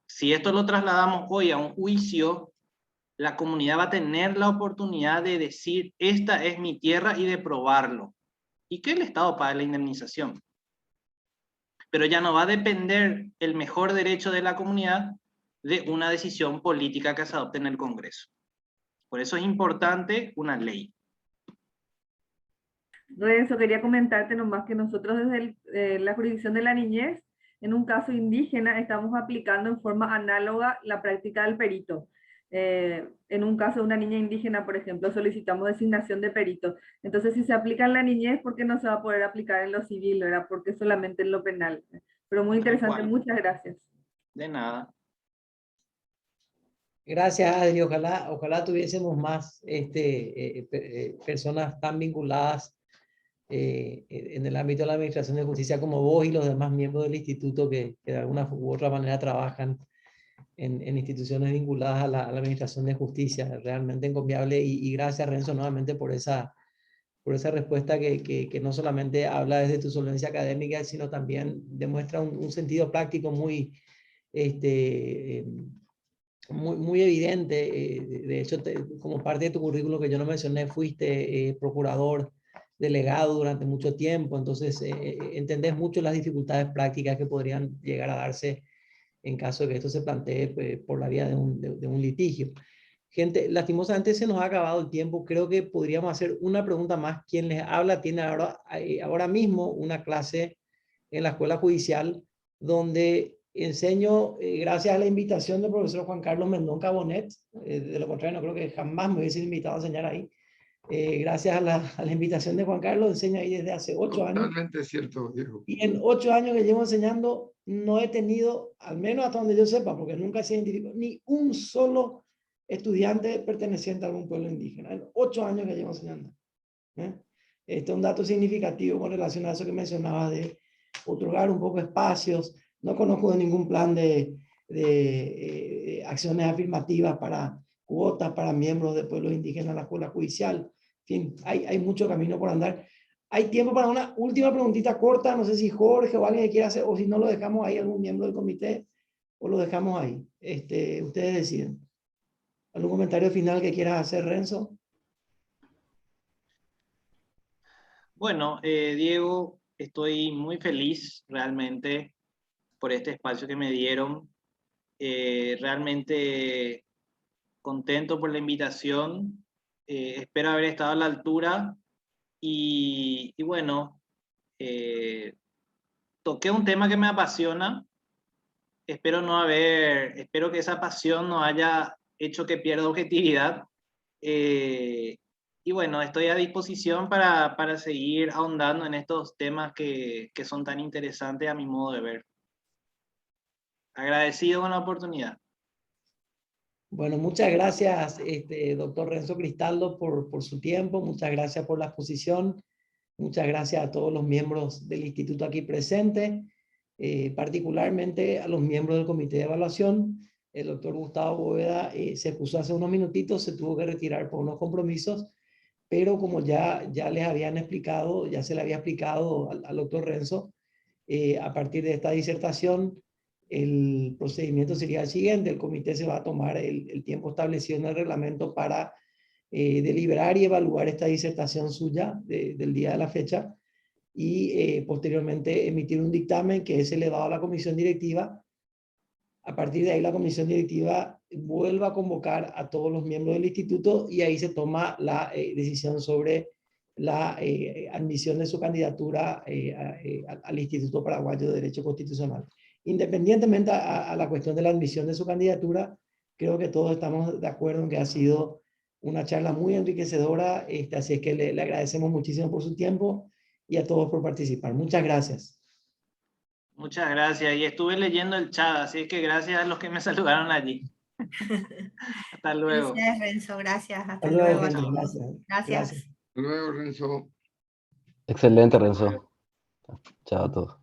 Si esto lo trasladamos hoy a un juicio, la comunidad va a tener la oportunidad de decir, esta es mi tierra y de probarlo. Y que el Estado pague la indemnización. Pero ya no va a depender el mejor derecho de la comunidad de una decisión política que se adopte en el Congreso. Por eso es importante una ley. Renzo, quería comentarte nomás que nosotros desde la jurisdicción de la niñez, en un caso indígena, estamos aplicando en forma análoga la práctica del perito. En un caso de una niña indígena, por ejemplo, solicitamos designación de perito. Entonces, si se aplica en la niñez, ¿por qué no se va a poder aplicar en lo civil, verdad? Porque solamente en lo penal. Pero muy interesante, muchas gracias. De nada. Gracias, Adri. Ojalá tuviésemos más personas tan vinculadas en el ámbito de la Administración de Justicia como vos y los demás miembros del instituto que de alguna u otra manera trabajan en instituciones vinculadas a la Administración de Justicia. Realmente encomiable y gracias, Renzo, nuevamente por esa respuesta que no solamente habla desde tu solvencia académica, sino también demuestra un sentido práctico muy evidente. De hecho, como parte de tu currículum que yo no mencioné, fuiste procurador delegado durante mucho tiempo, entonces entendés mucho las dificultades prácticas que podrían llegar a darse en caso de que esto se plantee por la vía de un litigio. Gente, lastimosamente se nos ha acabado el tiempo. Creo que podríamos hacer una pregunta más. Quien les habla tiene ahora mismo una clase en la Escuela Judicial donde enseño, gracias a la invitación del profesor Juan Carlos Mendonca Bonet, de lo contrario no creo que jamás me hubiese invitado a enseñar ahí. Gracias a la invitación de Juan Carlos, enseño ahí desde hace 8 años. Totalmente cierto, Diego. Y en 8 años que llevo enseñando, no he tenido, al menos hasta donde yo sepa, porque nunca se identificó, ni un solo estudiante perteneciente a algún pueblo indígena. En 8 años que llevo enseñando. Este es un dato significativo con relación a eso que mencionaba de otorgar un poco espacios. No conozco de ningún plan de acciones afirmativas para cuotas para miembros de pueblos indígenas en la escuela judicial. En fin, hay mucho camino por andar. Hay tiempo para una última preguntita corta. No sé si Jorge o alguien quiere hacer, o si no lo dejamos ahí, algún miembro del comité, o lo dejamos ahí. Ustedes deciden. ¿Algún comentario final que quieras hacer, Renzo? Bueno, Diego, estoy muy feliz realmente por este espacio que me dieron. Realmente contento por la invitación. Espero haber estado a la altura. Y bueno, toqué un tema que me apasiona. Espero que esa pasión no haya hecho que pierda objetividad. Y bueno, estoy a disposición para seguir ahondando en estos temas que son tan interesantes a mi modo de ver. Agradecido con la oportunidad. Bueno, muchas gracias, doctor Renzo Cristaldo, por su tiempo. Muchas gracias por la exposición. Muchas gracias a todos los miembros del instituto aquí presentes, particularmente a los miembros del comité de evaluación. El doctor Gustavo Bóveda se puso hace unos minutitos, se tuvo que retirar por unos compromisos, pero como ya les habían explicado, ya se le había explicado al doctor Renzo, a partir de esta disertación, el procedimiento sería el siguiente: el comité se va a tomar el tiempo establecido en el reglamento para deliberar y evaluar esta disertación suya del día de la fecha y posteriormente emitir un dictamen que es elevado a la comisión directiva. A partir de ahí la comisión directiva vuelve a convocar a todos los miembros del instituto y ahí se toma la decisión sobre la admisión de su candidatura al Instituto Paraguayo de Derecho Constitucional. Independientemente a la cuestión de la admisión de su candidatura, creo que todos estamos de acuerdo en que ha sido una charla muy enriquecedora, así es que le agradecemos muchísimo por su tiempo y a todos por participar. Muchas gracias. Muchas gracias. Y estuve leyendo el chat, así que gracias a los que me saludaron allí. Hasta luego. Gracias, Renzo. Gracias. Hasta luego, luego. gente. Gracias. Gracias. Hasta luego, Renzo. Excelente, Renzo. Chao a todos.